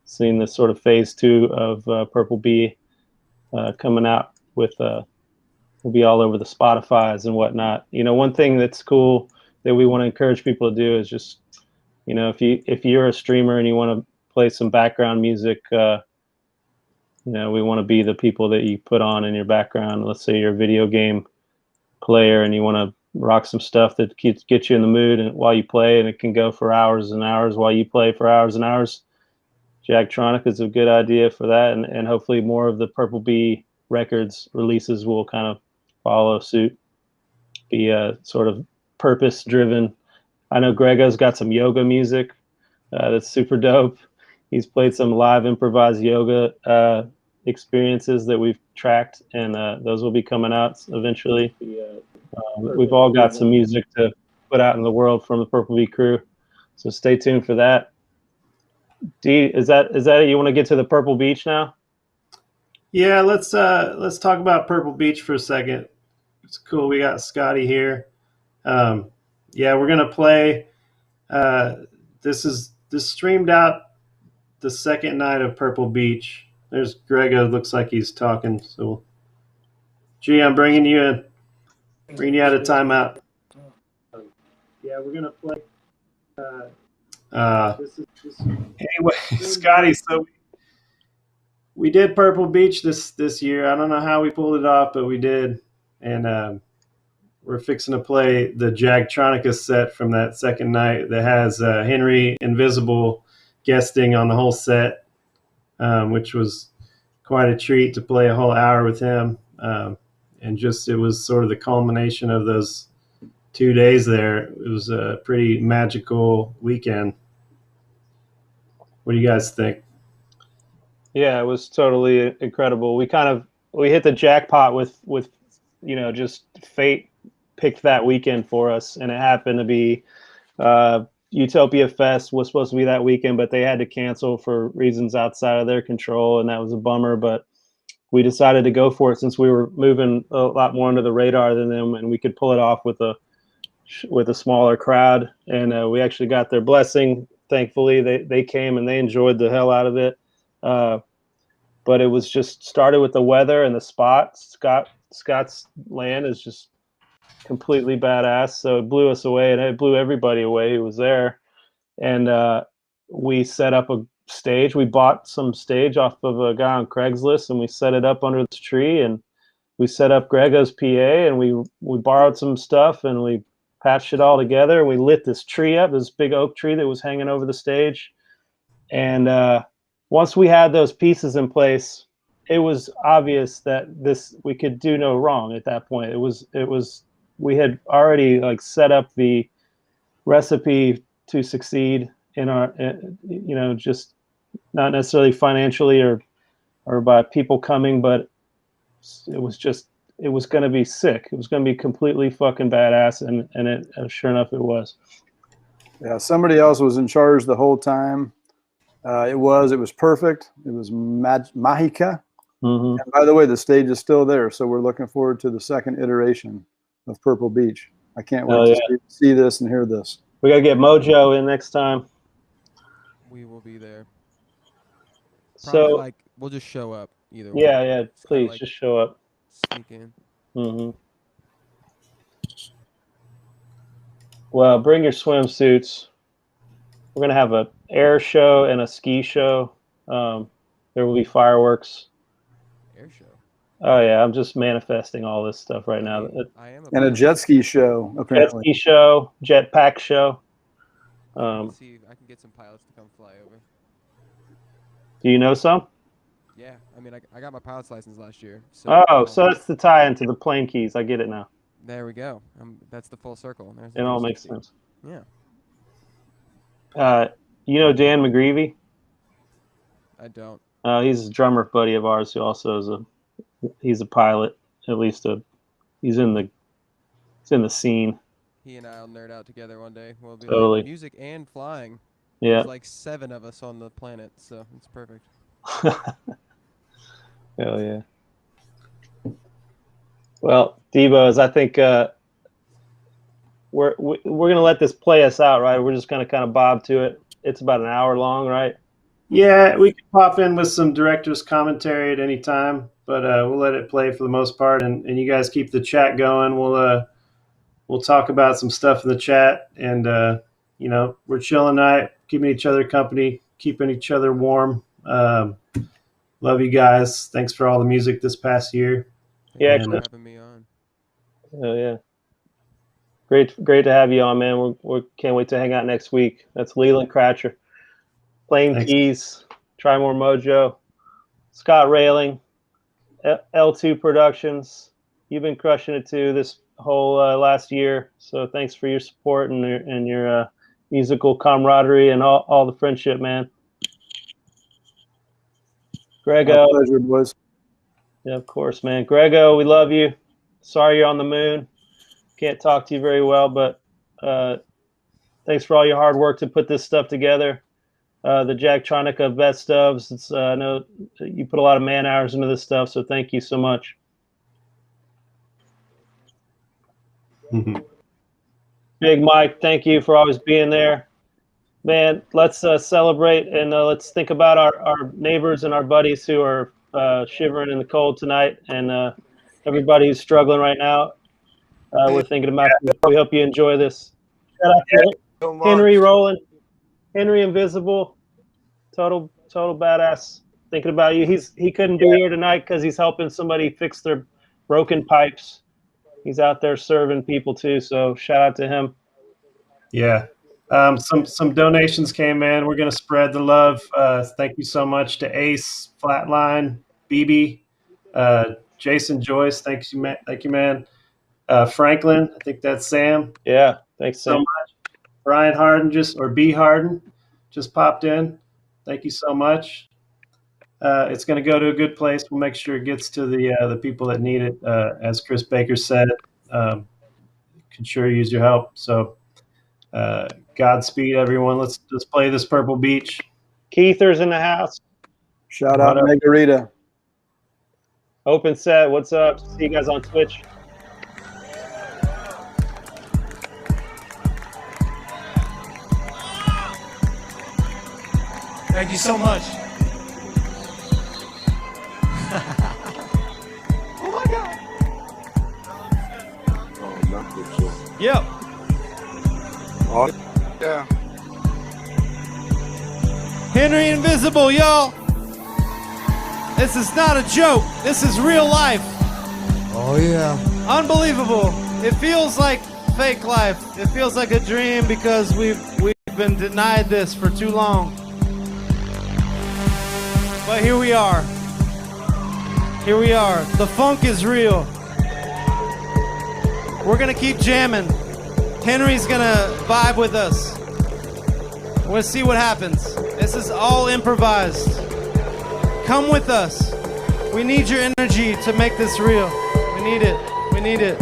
seeing this sort of phase 2 of Purple Bee coming out with, will be all over the Spotifys and whatnot. You know, one thing that's cool that we want to encourage people to do is just, you know, if you're a streamer and you want to play some background music, you know, we want to be the people that you put on in your background. Let's say you're a video game player and you want to rock some stuff that gets you in the mood and while you play, and it can go for hours and hours while you play for hours and hours. Jagtronica is a good idea for that, and hopefully more of the Purple Bee Records releases will kind of follow suit, be sort of purpose-driven. I know Grego's got some yoga music that's super dope. He's played some live improvised yoga experiences that we've tracked, and those will be coming out eventually. We've all got some music to put out in the world from the Purple Bee crew, so stay tuned for that. D, is that it? You want to get to the Purple Beach now? Yeah, let's talk about Purple Beach for a second. It's cool. We got Scotty here. Yeah, we're gonna play. This streamed out the second night of Purple Beach. There's Grego. Looks like he's talking. So, G, I'm bringing you in. Bringing you out of timeout. Yeah, we're gonna play. Anyway, Scotty. So we did Purple Beach this year. I don't know how we pulled it off, but we did, and we're fixing to play the Jagtronica set from that second night that has Henry Invisible guesting on the whole set, which was quite a treat to play a whole hour with him. And just it was sort of the culmination of those 2 days there. It was a pretty magical weekend. What do you guys think? Yeah, it was totally incredible. We hit the jackpot with you know, just fate picked that weekend for us, and it happened to be Utopia Fest was supposed to be that weekend, but they had to cancel for reasons outside of their control, and that was a bummer. But we decided to go for it since we were moving a lot more under the radar than them, and we could pull it off with a smaller crowd. And we actually got their blessing thankfully they came and they enjoyed the hell out of it. But it was just started with the weather and the spot. Scott's land is just completely badass. So it blew us away, and it blew everybody away who was there. And we set up a stage. We bought some stage off of a guy on Craigslist, and we set it up under this tree. And we set up Grego's PA, and we borrowed some stuff, and we patched it all together. We lit this tree up, this big oak tree that was hanging over the stage. And once we had those pieces in place, it was obvious that we could do no wrong at that point. We had already like set up the recipe to succeed in our, just not necessarily financially or by people coming, but it was going to be sick. It was going to be completely fucking badass, and sure enough, it was. Yeah, somebody else was in charge the whole time. It was perfect. It was Mahika. Mm-hmm. And by the way, the stage is still there, so we're looking forward to the second iteration of Purple Beach. I can't wait to see this and hear this. We gotta get Mojo in next time. We will be there. Probably we'll just show up either way. Yeah, please just show up. Sneak in. Mm-hmm. Well, bring your swimsuits. We're gonna have an air show and a ski show. There will be fireworks. Air show. Oh yeah, I'm just manifesting all this stuff right now. I am a jet ski show, apparently. Jet ski show, jetpack show. See if I can get some pilots to come fly over. Do you know some? Yeah, I mean, I got my pilot's license last year. So so that's the tie-in to the Planekeys. I get it now. There we go. That's the full circle. It all makes sense. Yeah. You know Dan McGreevy? I don't. He's a drummer buddy of ours who also he's a pilot. At least he's in the scene. He and I'll nerd out together one day. We'll be totally. Like music and flying. Yeah. There's like 7 of us on the planet, so it's perfect. Hell yeah. Well, Devos, I think we're gonna let this play us out, right? We're just gonna kind of bob to it. It's about an hour long, right? Yeah, we can pop in with some director's commentary at any time, but we'll let it play for the most part, and you guys keep the chat going. We'll talk about some stuff in the chat, and we're chilling tonight, keeping each other company, keeping each other warm. Love you guys. Thanks for all the music this past year. Thanks for having me on. Oh yeah. Great to have you on, man. We can't wait to hang out next week. That's Leland, Kracher, Planekeys, TryMoreMojo, Scott Railing, L2 Productions. You've been crushing it too this whole last year. So thanks for your support and your musical camaraderie and all the friendship, man. Grego. My pleasure, boys. Yeah, of course, man. Grego, we love you. Sorry you're on the moon. Can't talk to you very well, but thanks for all your hard work to put this stuff together. The Jagtronica best ofs. I know you put a lot of man hours into this stuff, so thank you so much. Big Mike, thank you for always being there. Man, let's celebrate and let's think about our neighbors and our buddies who are shivering in the cold tonight, and everybody who's struggling right now. We're thinking about you. We hope you enjoy this. Shout out to Henry Rowland, Henry Invisible, total badass. Thinking about you. He couldn't be here tonight because he's helping somebody fix their broken pipes. He's out there serving people too. So shout out to him. Yeah. Some donations came in. We're going to spread the love. Thank you so much to Ace, Flatline, BB, Jason Joyce. Thank you, man. Franklin, I think that's Sam. Yeah, thanks so much. Brian Harden B Harden just popped in. Thank you so much. It's going to go to a good place. We'll make sure it gets to the people that need it. As Chris Baker said, can sure use your help. So Godspeed, everyone. Let's play this Purple Beach. Keither's in the house. Shout out Margarita. Open set. What's up? See you guys on Twitch. Thank you so much. Oh my God. Oh, not good shit. Yep. Oh, yeah. Henry Invisible, y'all. This is not a joke. This is real life. Oh, yeah. Unbelievable. It feels like fake life. It feels like a dream because we've been denied this for too long. But here we are. Here we are. The funk is real. We're gonna keep jamming. Henry's gonna vibe with us. We'll see what happens. This is all improvised. Come with us. We need your energy to make this real. We need it. We need it.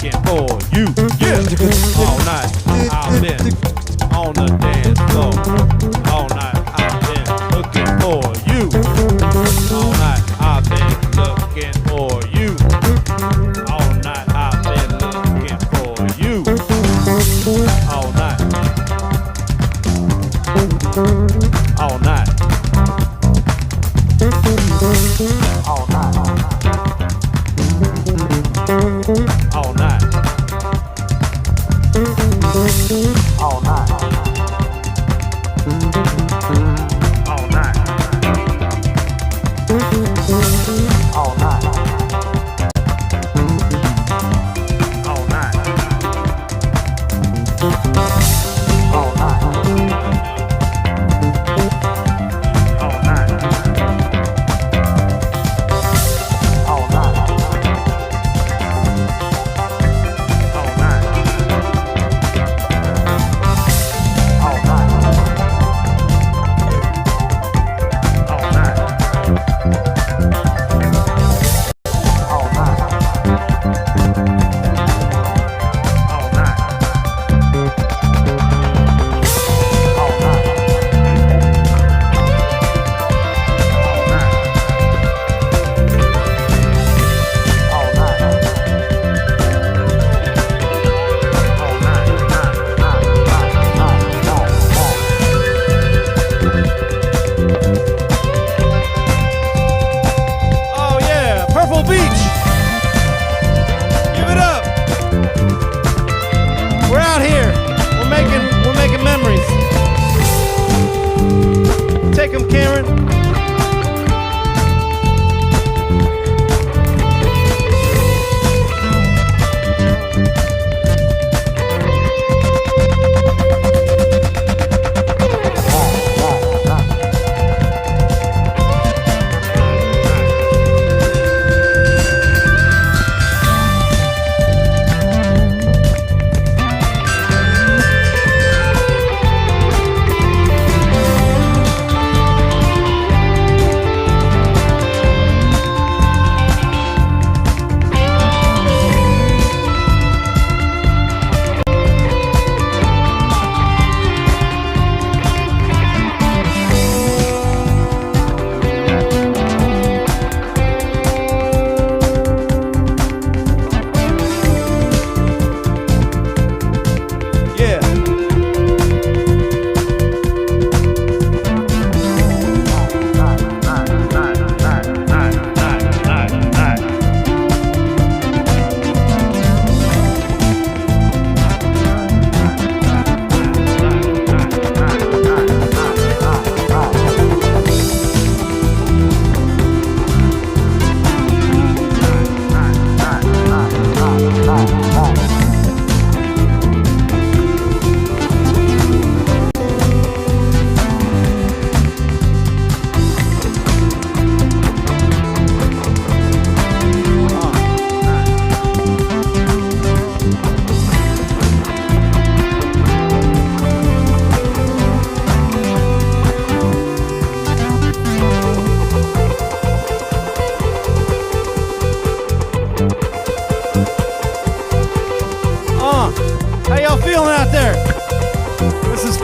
looking for you. Yeah. All night I've been on the dance floor. All night I've been looking for you. All night I've been looking for you. All night I've been looking for you. All night. All night. All night. All night. All night. All night. All night. All night. All night. All night. All night.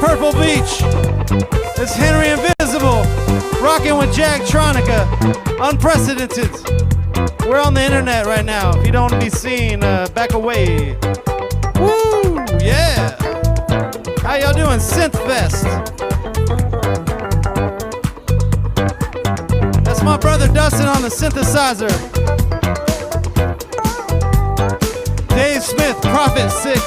Purple Beach. It's Henry Invisible, rocking with Jagtronica, unprecedented. We're on the internet right now. If you don't want to be seen, back away. Woo, yeah. How y'all doing? Synthfest. That's my brother Dustin on the synthesizer. Dave Smith, Prophet 6.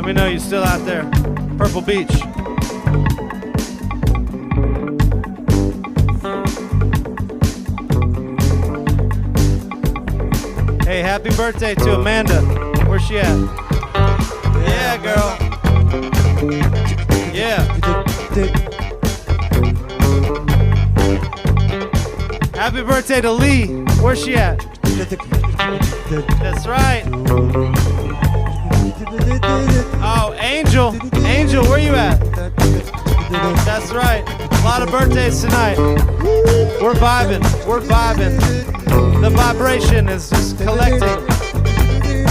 me know you're still out there. Purple Beach. Hey, happy birthday to Amanda. Where's she at? Yeah, girl. Yeah. Happy birthday to Lee. Where's she at? That's right. Oh, Angel. Angel, where you at? That's right. A lot of birthdays tonight. We're vibing. We're vibing. The vibration is just collecting.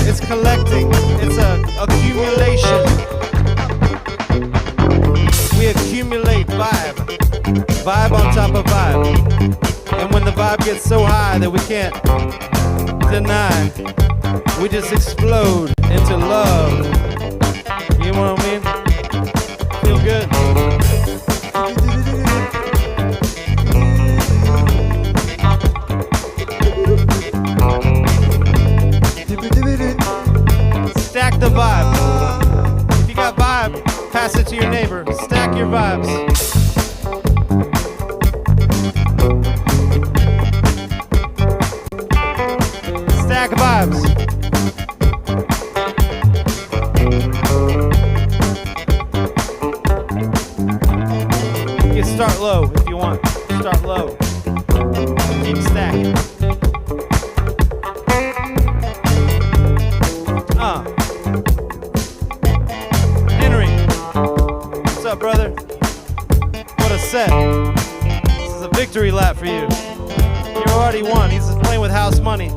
It's collecting. It's a accumulation. We accumulate vibe. Vibe on top of vibe. And when the vibe gets so high that we can't deny, we just explode into love. You know what I mean? Feel good. Stack the vibe. If you got vibe, pass it to your neighbor. Stack your vibes. Stack vibes. You can start low if you want. Start low. Keep stacking. Henry. What's up, brother? What a set. This is a victory lap for you. You already won. He's just playing with house money.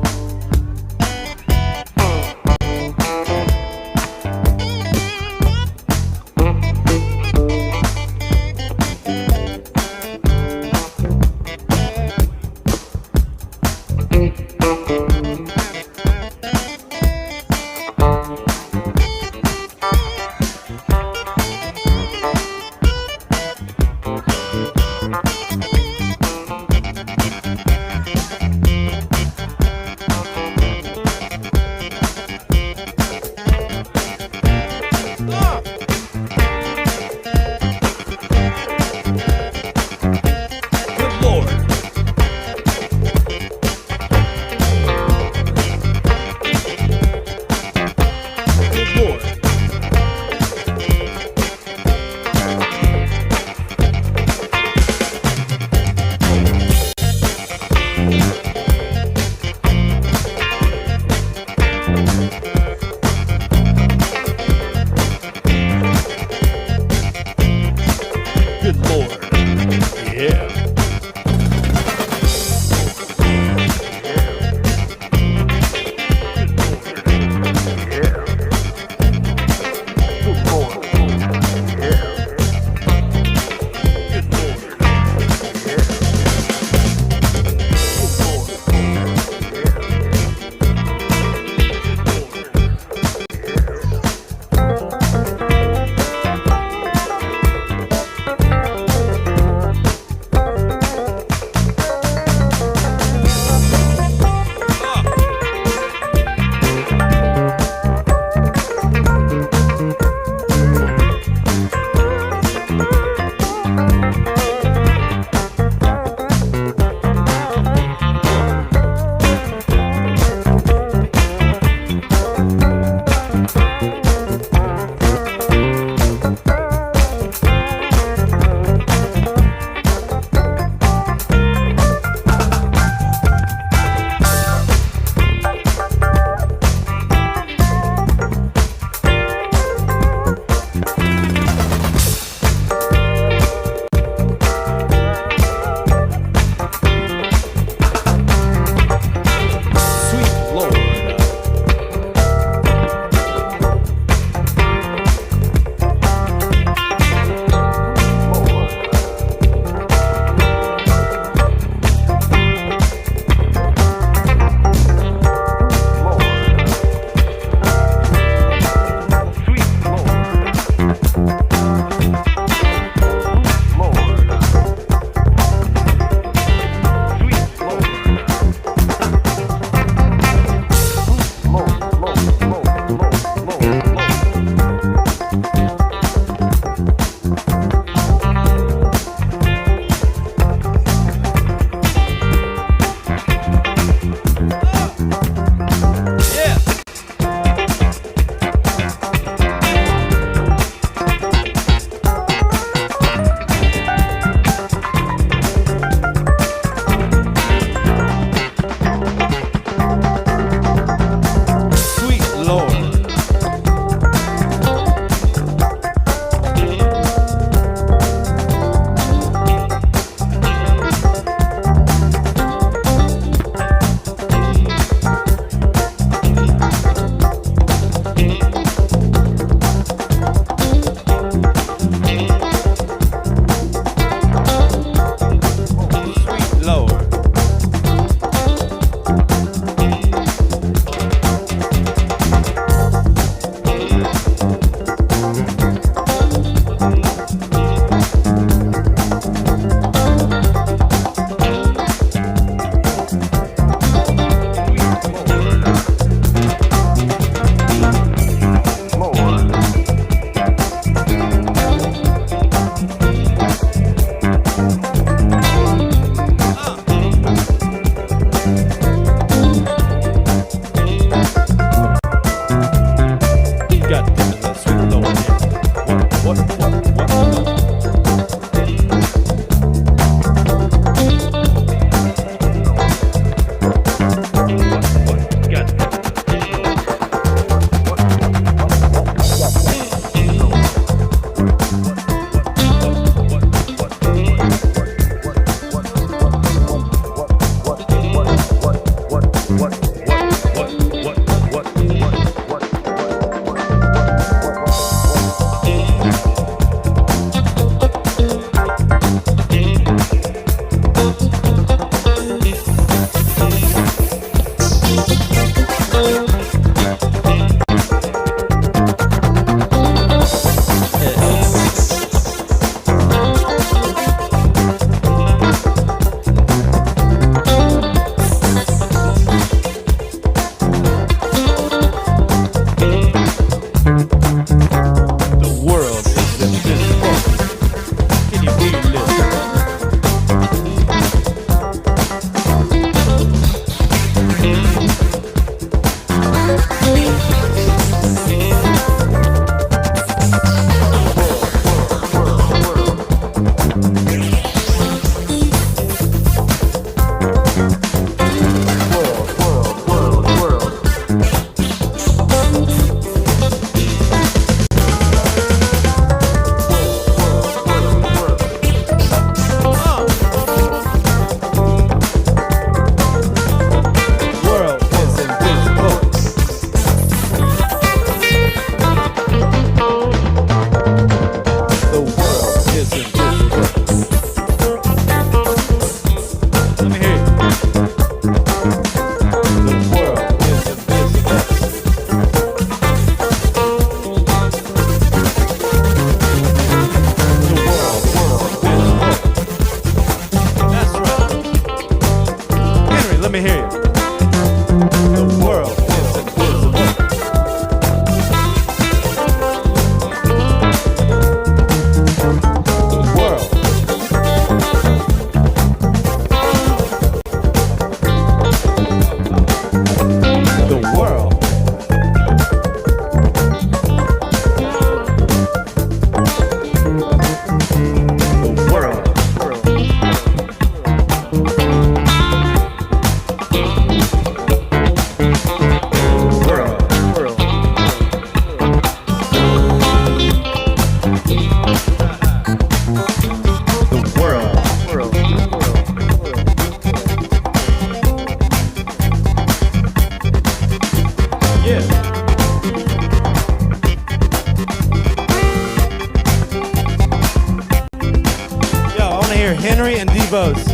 Henry and Debo's.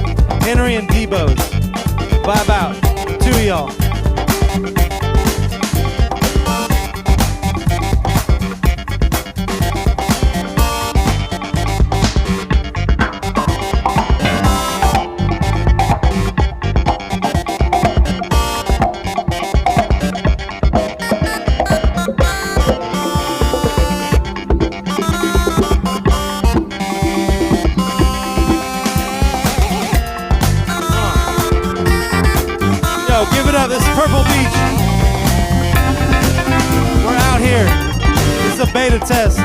Henry and Debo's. Vibe out. Two of y'all. Give it up. This Purple Beach. We're out here. This is a beta test.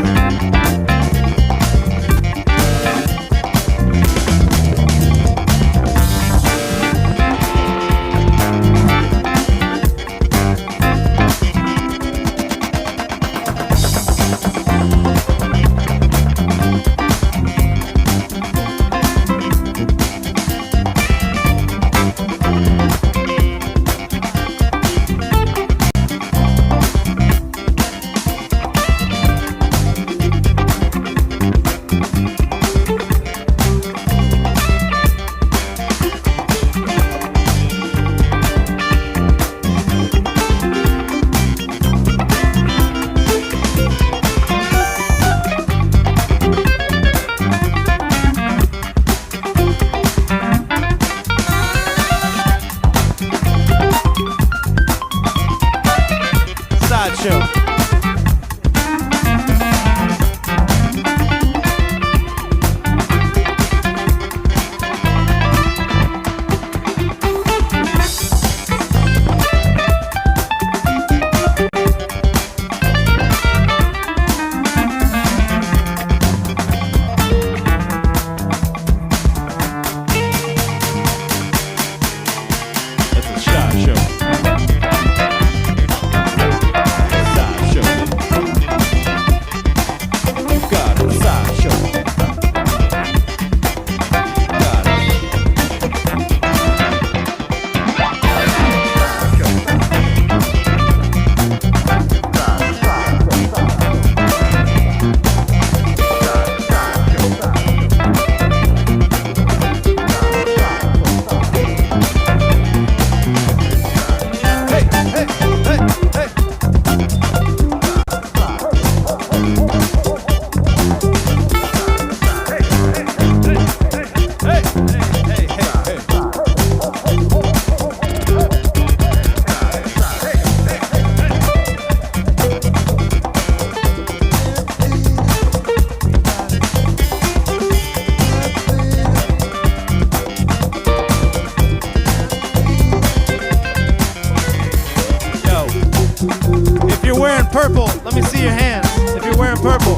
Purple, let me see your hands. If you're wearing purple,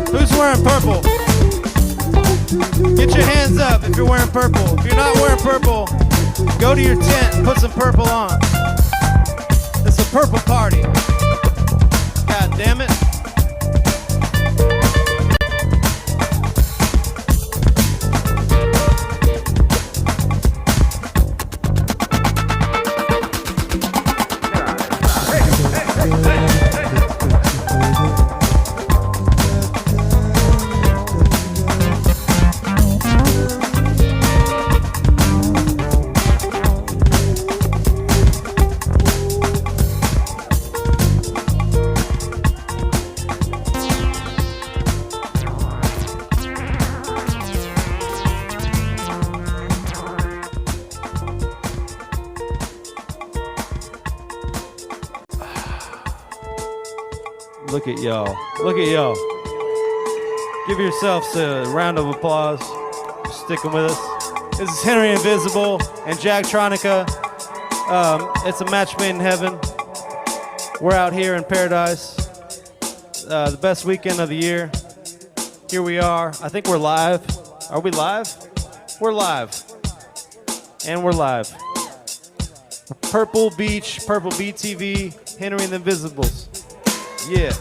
who's wearing purple? Get your hands up if you're wearing purple. If you're not wearing purple, go to your tent and put some purple on. It's a purple party. God damn it. Look at y'all. Look at y'all. Give yourselves a round of applause for sticking with us. This is Henry Invisible and Jagtronica. It's a match made in heaven. We're out here in paradise. The best weekend of the year. Here we are. I think we're live. Are we live? We're live. And we're live. Purple Beach, Purple BTV, Henry and the Invisibles. Yeah.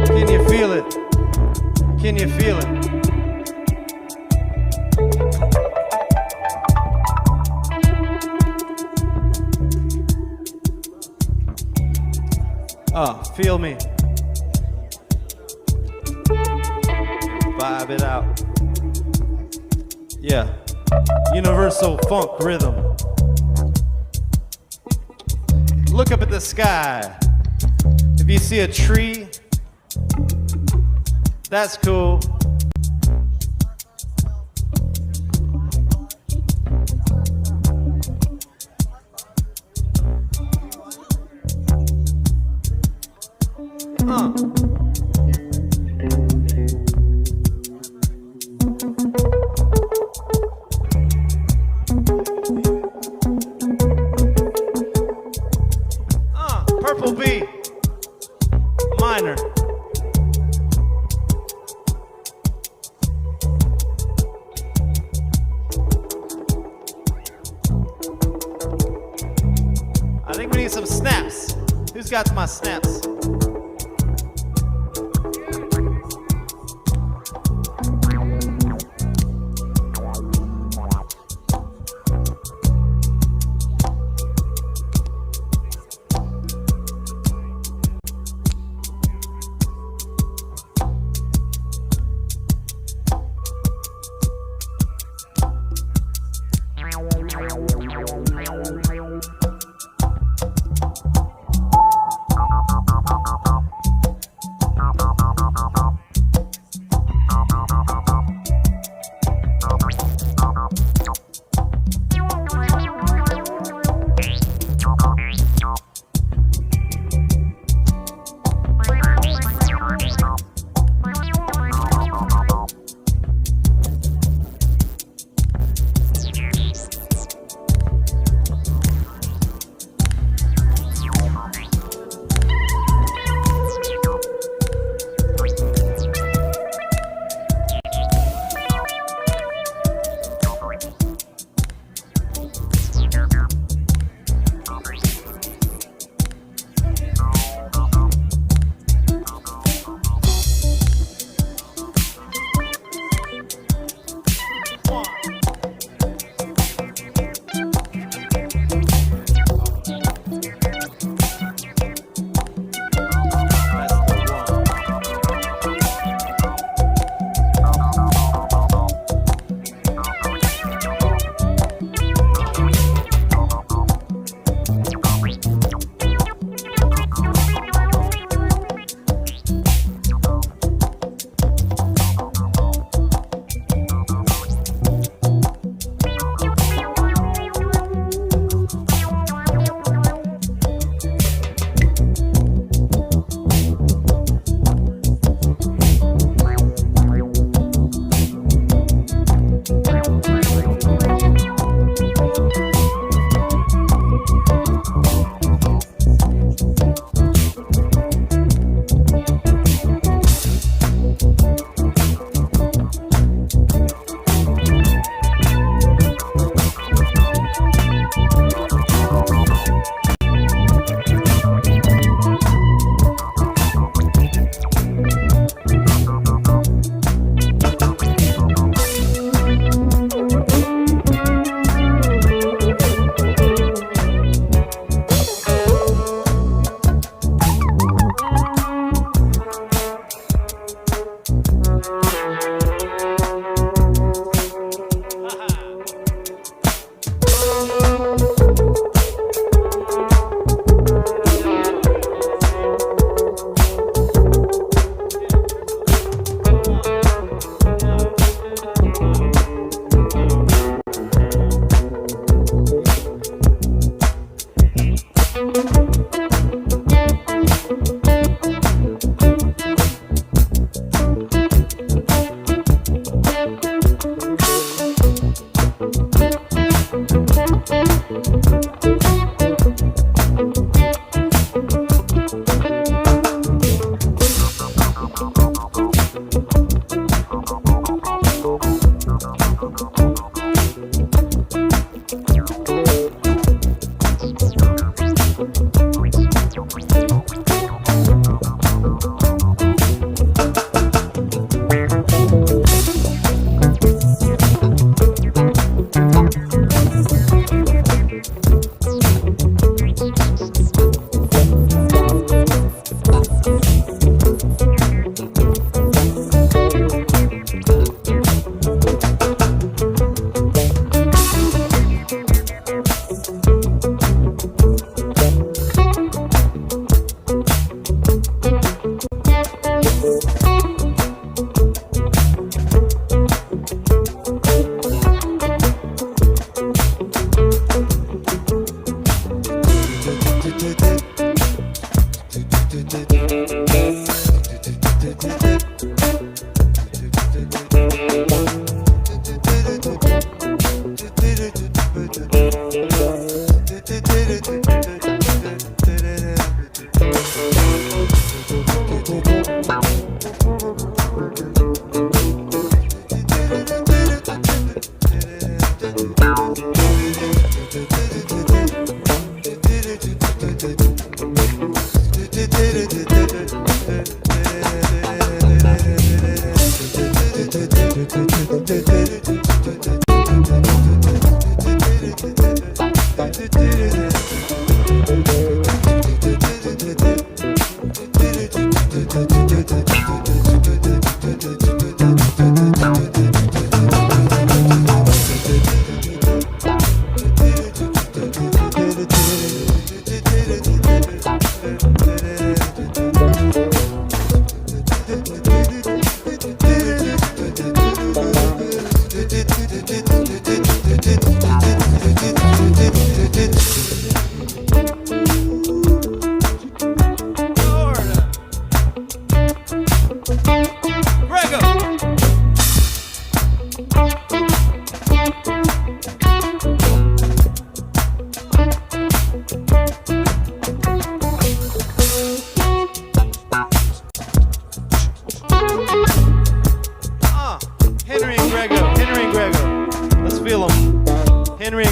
Can you feel it? Can you feel it? Feel me. Vibe it out. Yeah. Universal funk rhythm. Look up at the sky. If you see a tree, that's cool. Purple B, minor. I think we need some snaps. Who's got my snaps?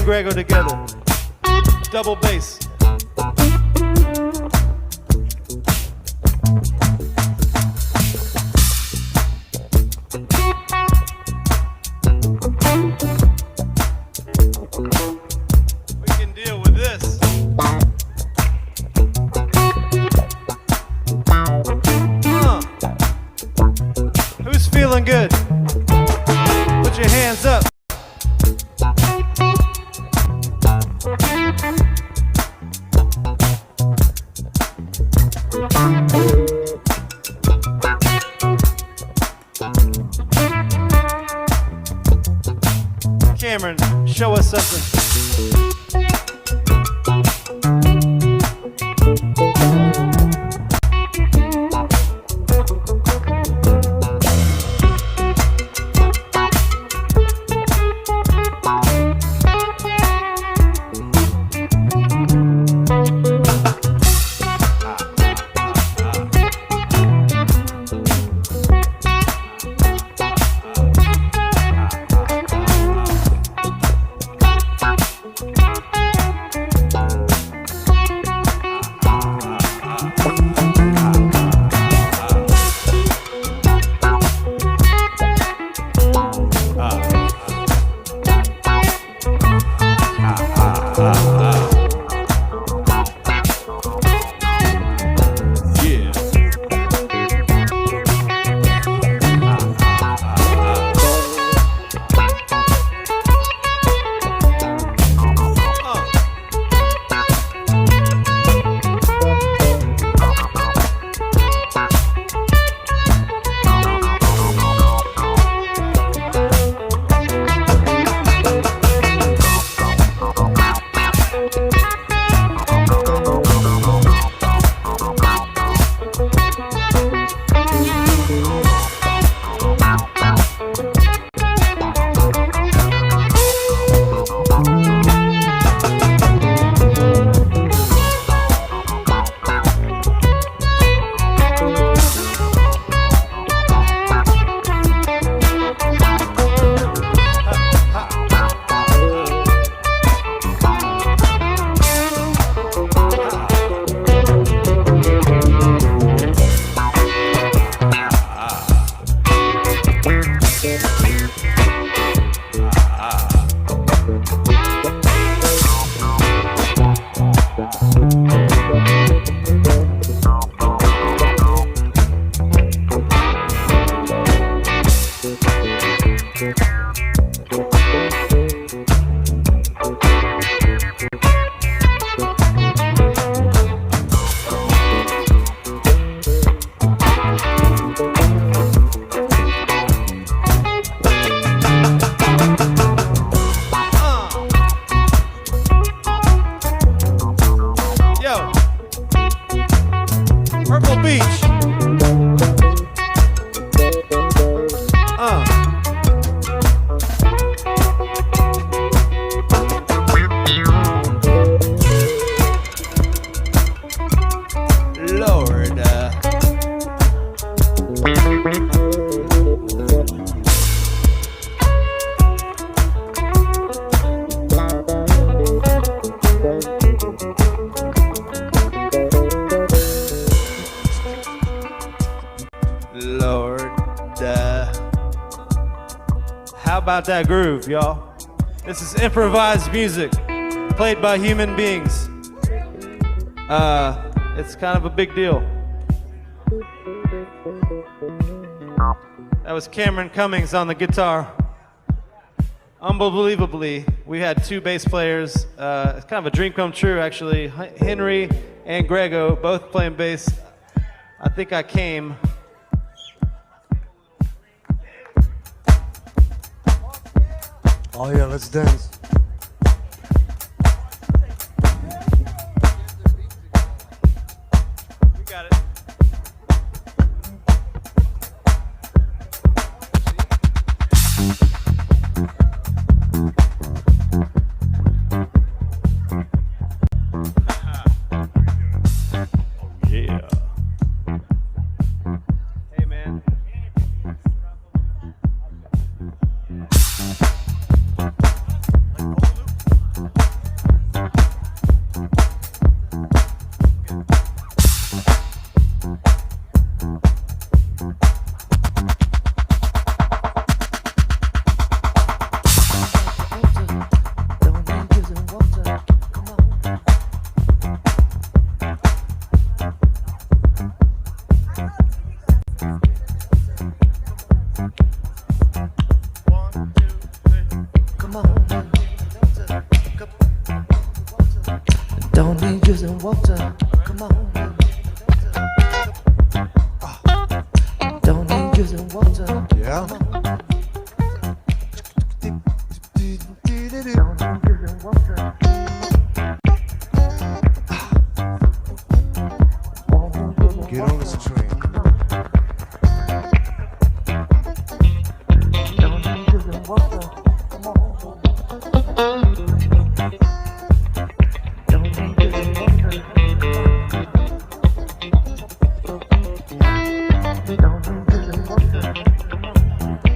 Grego together. Double bass. We can deal with this. Who's feeling good? Put your hands up. Cameron, show us something. Purple Beach. Lord. How about that groove, y'all? This is improvised music played by human beings. It's kind of a big deal. That was Cameron Cummings on the guitar. Unbelievably, we had 2 bass players. It's kind of a dream come true, actually. Henry and Grego both playing bass. I think I came. Oh yeah, let's dance. We got it. Oh yeah. Hey man. Don't need using water. Come on. Don't need using water. Yeah. Get on this train. Don't need using water. Come on. Don't need using water. Don't need using water. Come on.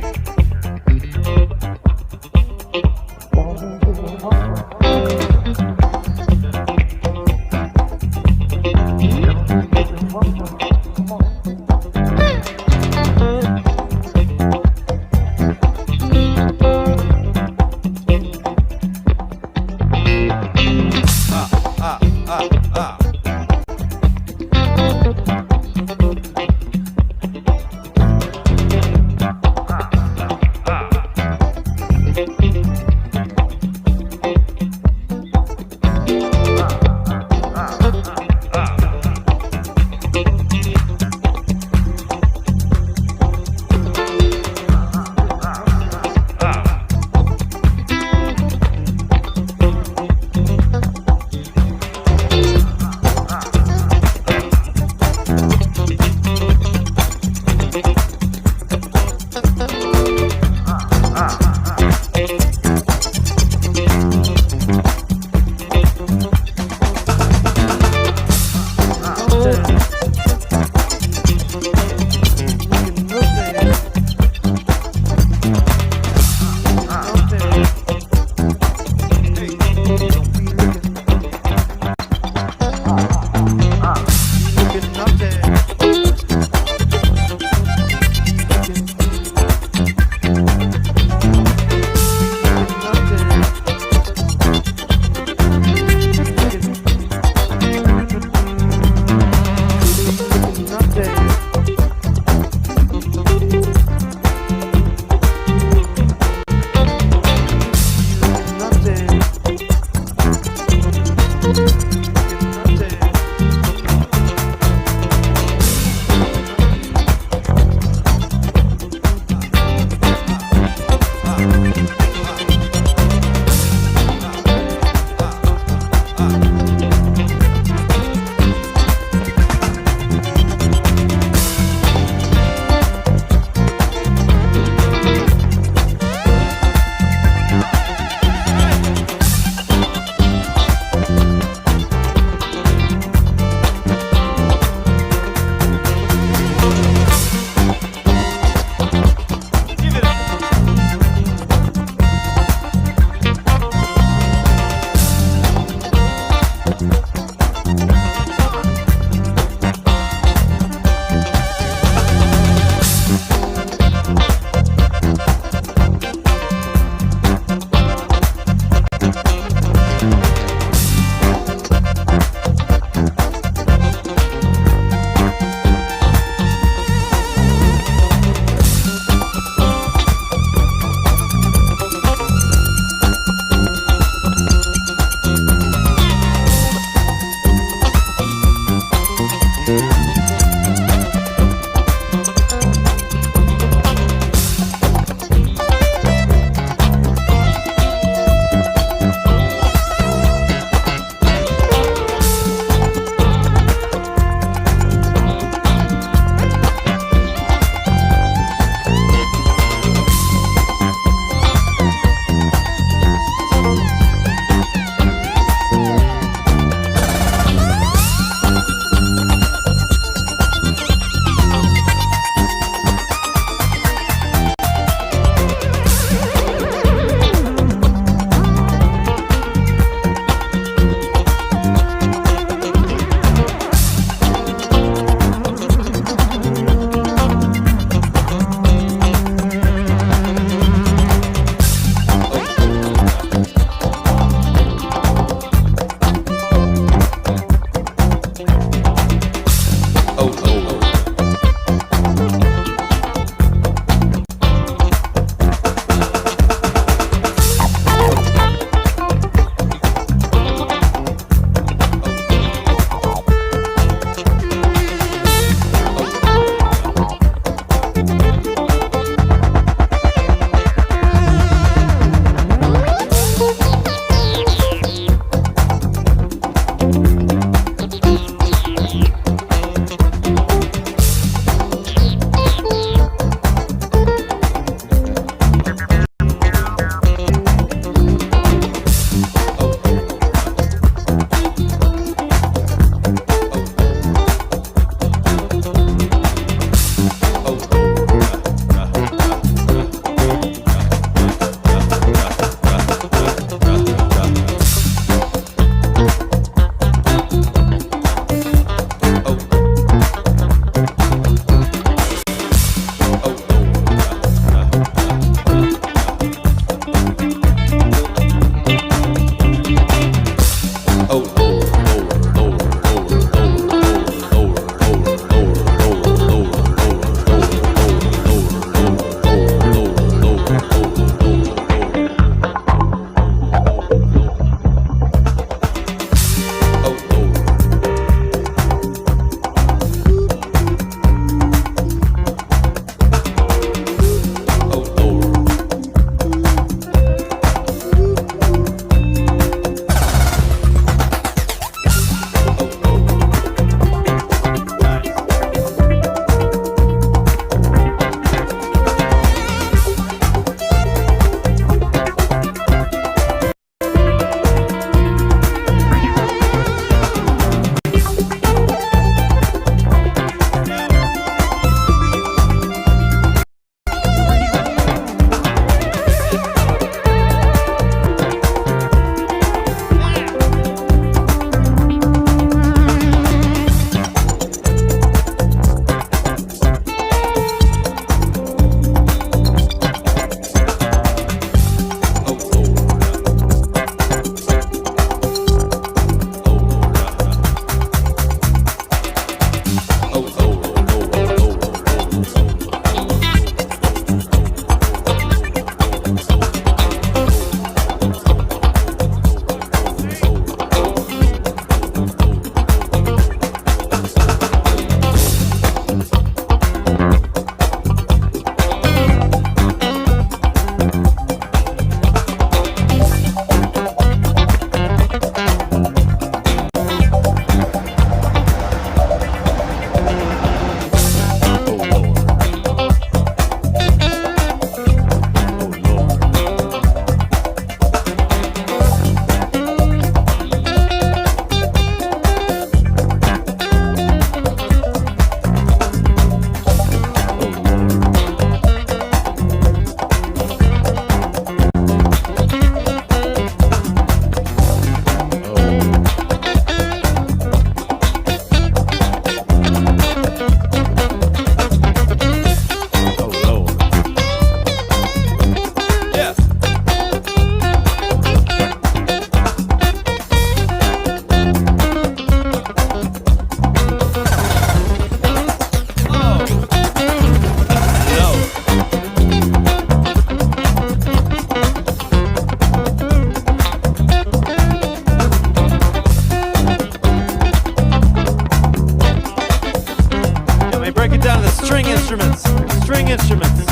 down to string instruments. String instruments.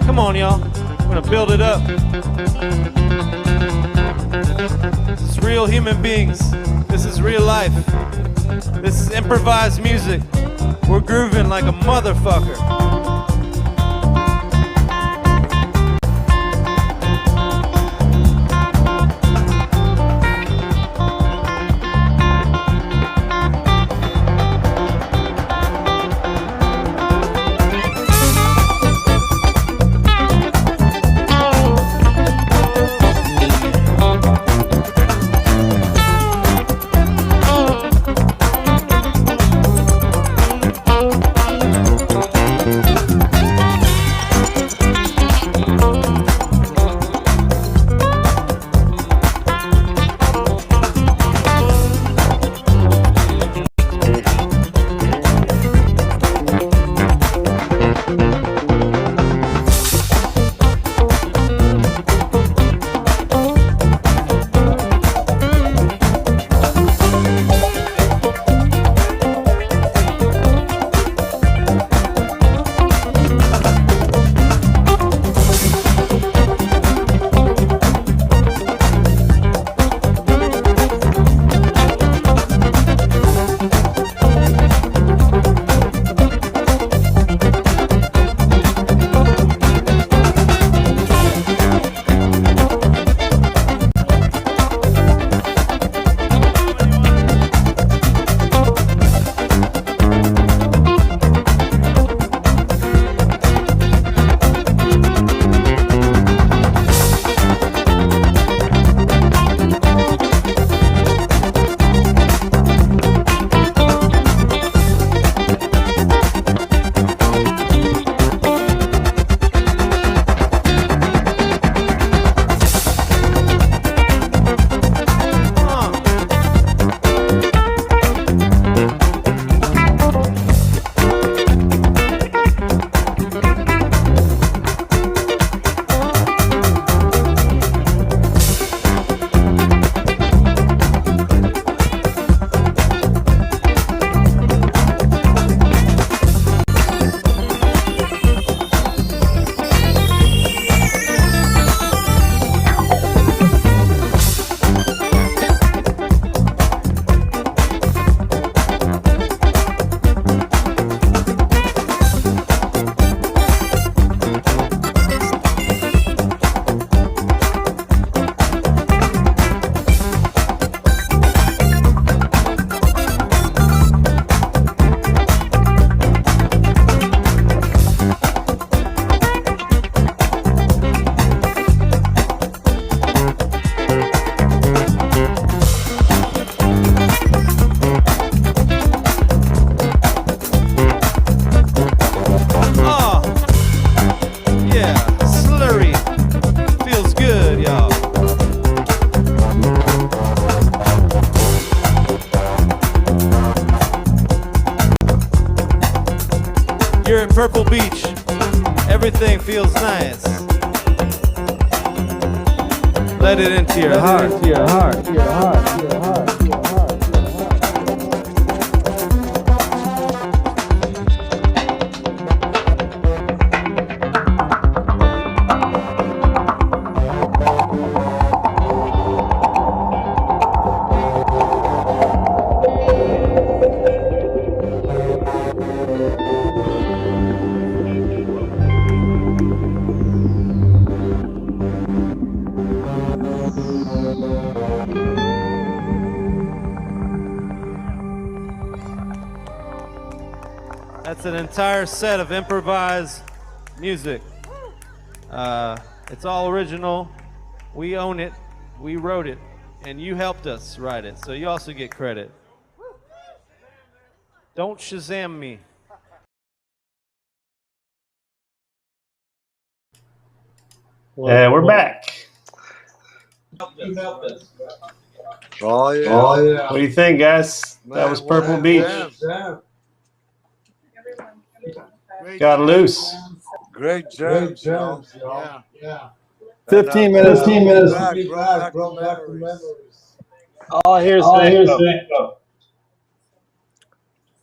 Come on, y'all. We're gonna build it up. This is real human beings. This is real life. This is improvised music. We're grooving like a motherfucker. Purple Beach. Everything feels nice. Let it into your heart. That's an entire set of improvised music. It's all original. We own it. We wrote it. And you helped us write it. So you also get credit. Don't Shazam me. We're back. Oh yeah. Oh, yeah. What do you think, guys? That was Purple Beach. Got loose. Great job. Yeah. 15 minutes. Back, Oh, here's the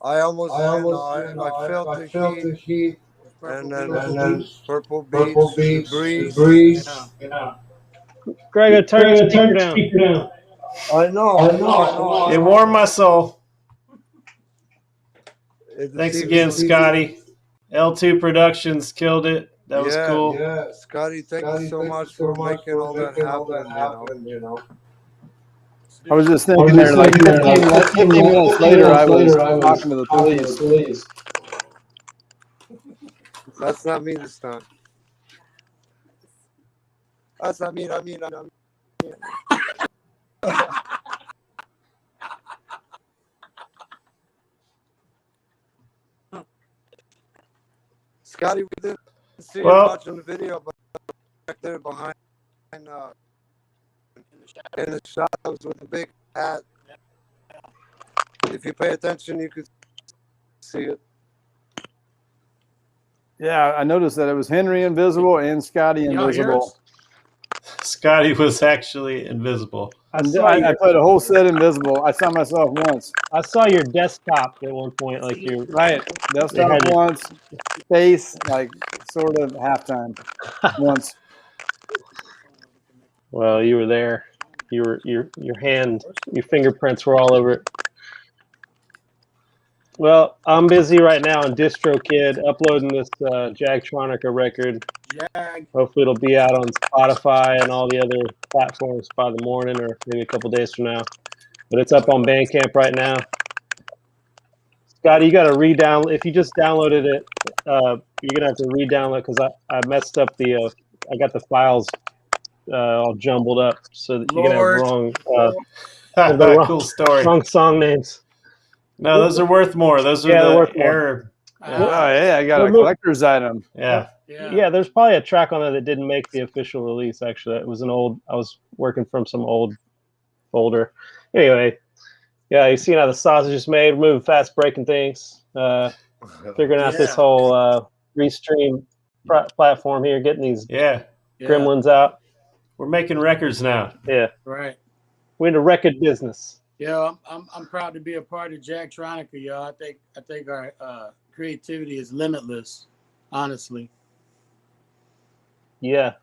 I almost, I felt the heat, and then Purple Beach, the breeze. Yeah. Greg, turn your speaker down. I know. It warmed my soul. It's Thanks again, Scotty. L2 Productions killed it. That was cool. Yeah, Scotty, thank you so much for making all that happen. You know. I was just thinking there, like 15 minutes later, I was talking to the police. That's not me this time. That's not me. I mean. Scotty, we didn't see you much on the video, but back there behind in the shadows with a big hat. If you pay attention, you could see it. Yeah, I noticed that it was Henry invisible and Scotty invisible. Scotty was actually invisible. I played a whole set invisible. I saw myself once. I saw your desktop at one point, like you right desktop once, face like sort of halftime once. Well, you were there. Your fingerprints were all over it. Well, I'm busy right now on DistroKid uploading this Jagtronica record. Hopefully it'll be out on Spotify and all the other platforms by the morning or maybe a couple days from now. But it's up on Bandcamp right now. Scotty, you got to re-download. If you just downloaded it, you're going to have to re-download because I messed up the I got the files all jumbled up so that you're going to have wrong cool story. Wrong song names. No, those are worth more. Those are the error. I got a collector's item. Yeah, there's probably a track on there that didn't make the official release, actually. It was I was working from some old folder. Anyway, yeah, you see how the sausage is made, moving fast, breaking things, figuring out this whole restream platform here, getting these gremlins out. We're making records now. Yeah. Right. We're in the record business. Yeah, I'm proud to be a part of Jagtronica, y'all. I think our creativity is limitless, honestly. Yeah.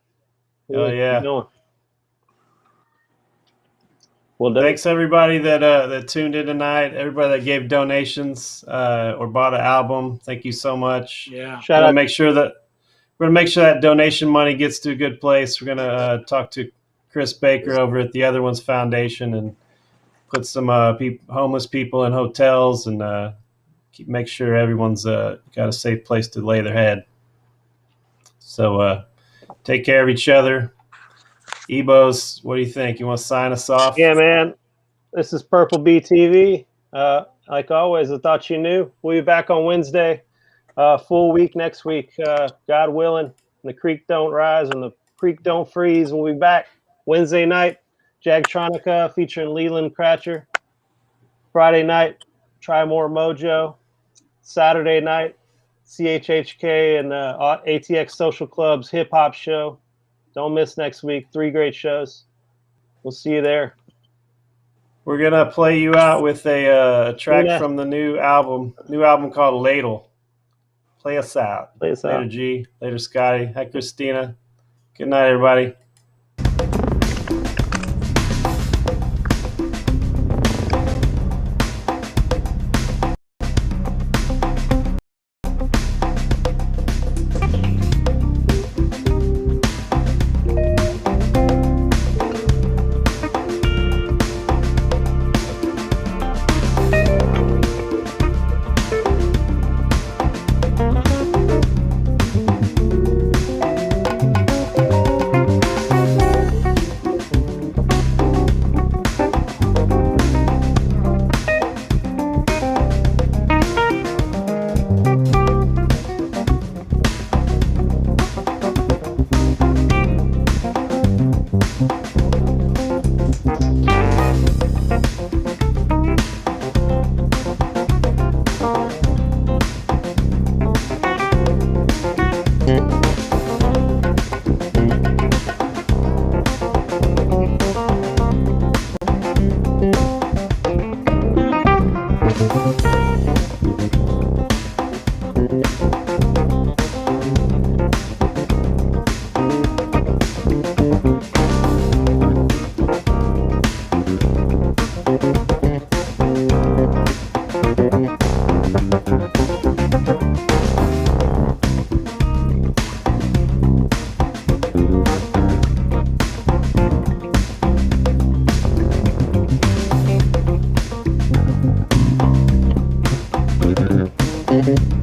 Oh yeah. Well, thanks everybody that tuned in tonight. Everybody that gave donations or bought an album. Thank you so much. Yeah. Shout out. We're gonna make sure that donation money gets to a good place. We're gonna talk to Chris Baker over at the Other Ones Foundation and put some homeless people in hotels and make sure everyone's got a safe place to lay their head. So take care of each other. Ebos, what do you think? You want to sign us off? Yeah, man. This is Purple BTV. Like always, I thought you knew. We'll be back on Wednesday. Full week next week, God willing. And the creek don't rise and the creek don't freeze. We'll be back Wednesday night. Jagtronica featuring Leland, Kracher. Friday night, TryMoreMojo. Saturday night, CHHK and ATX Social Club's hip hop show. Don't miss next week. 3 great shows. We'll see you there. We're gonna play you out with a track from the new album called Ladle. Play us out. Later, G. Later, Scotty. Hi, Christina. Good night, everybody. All right.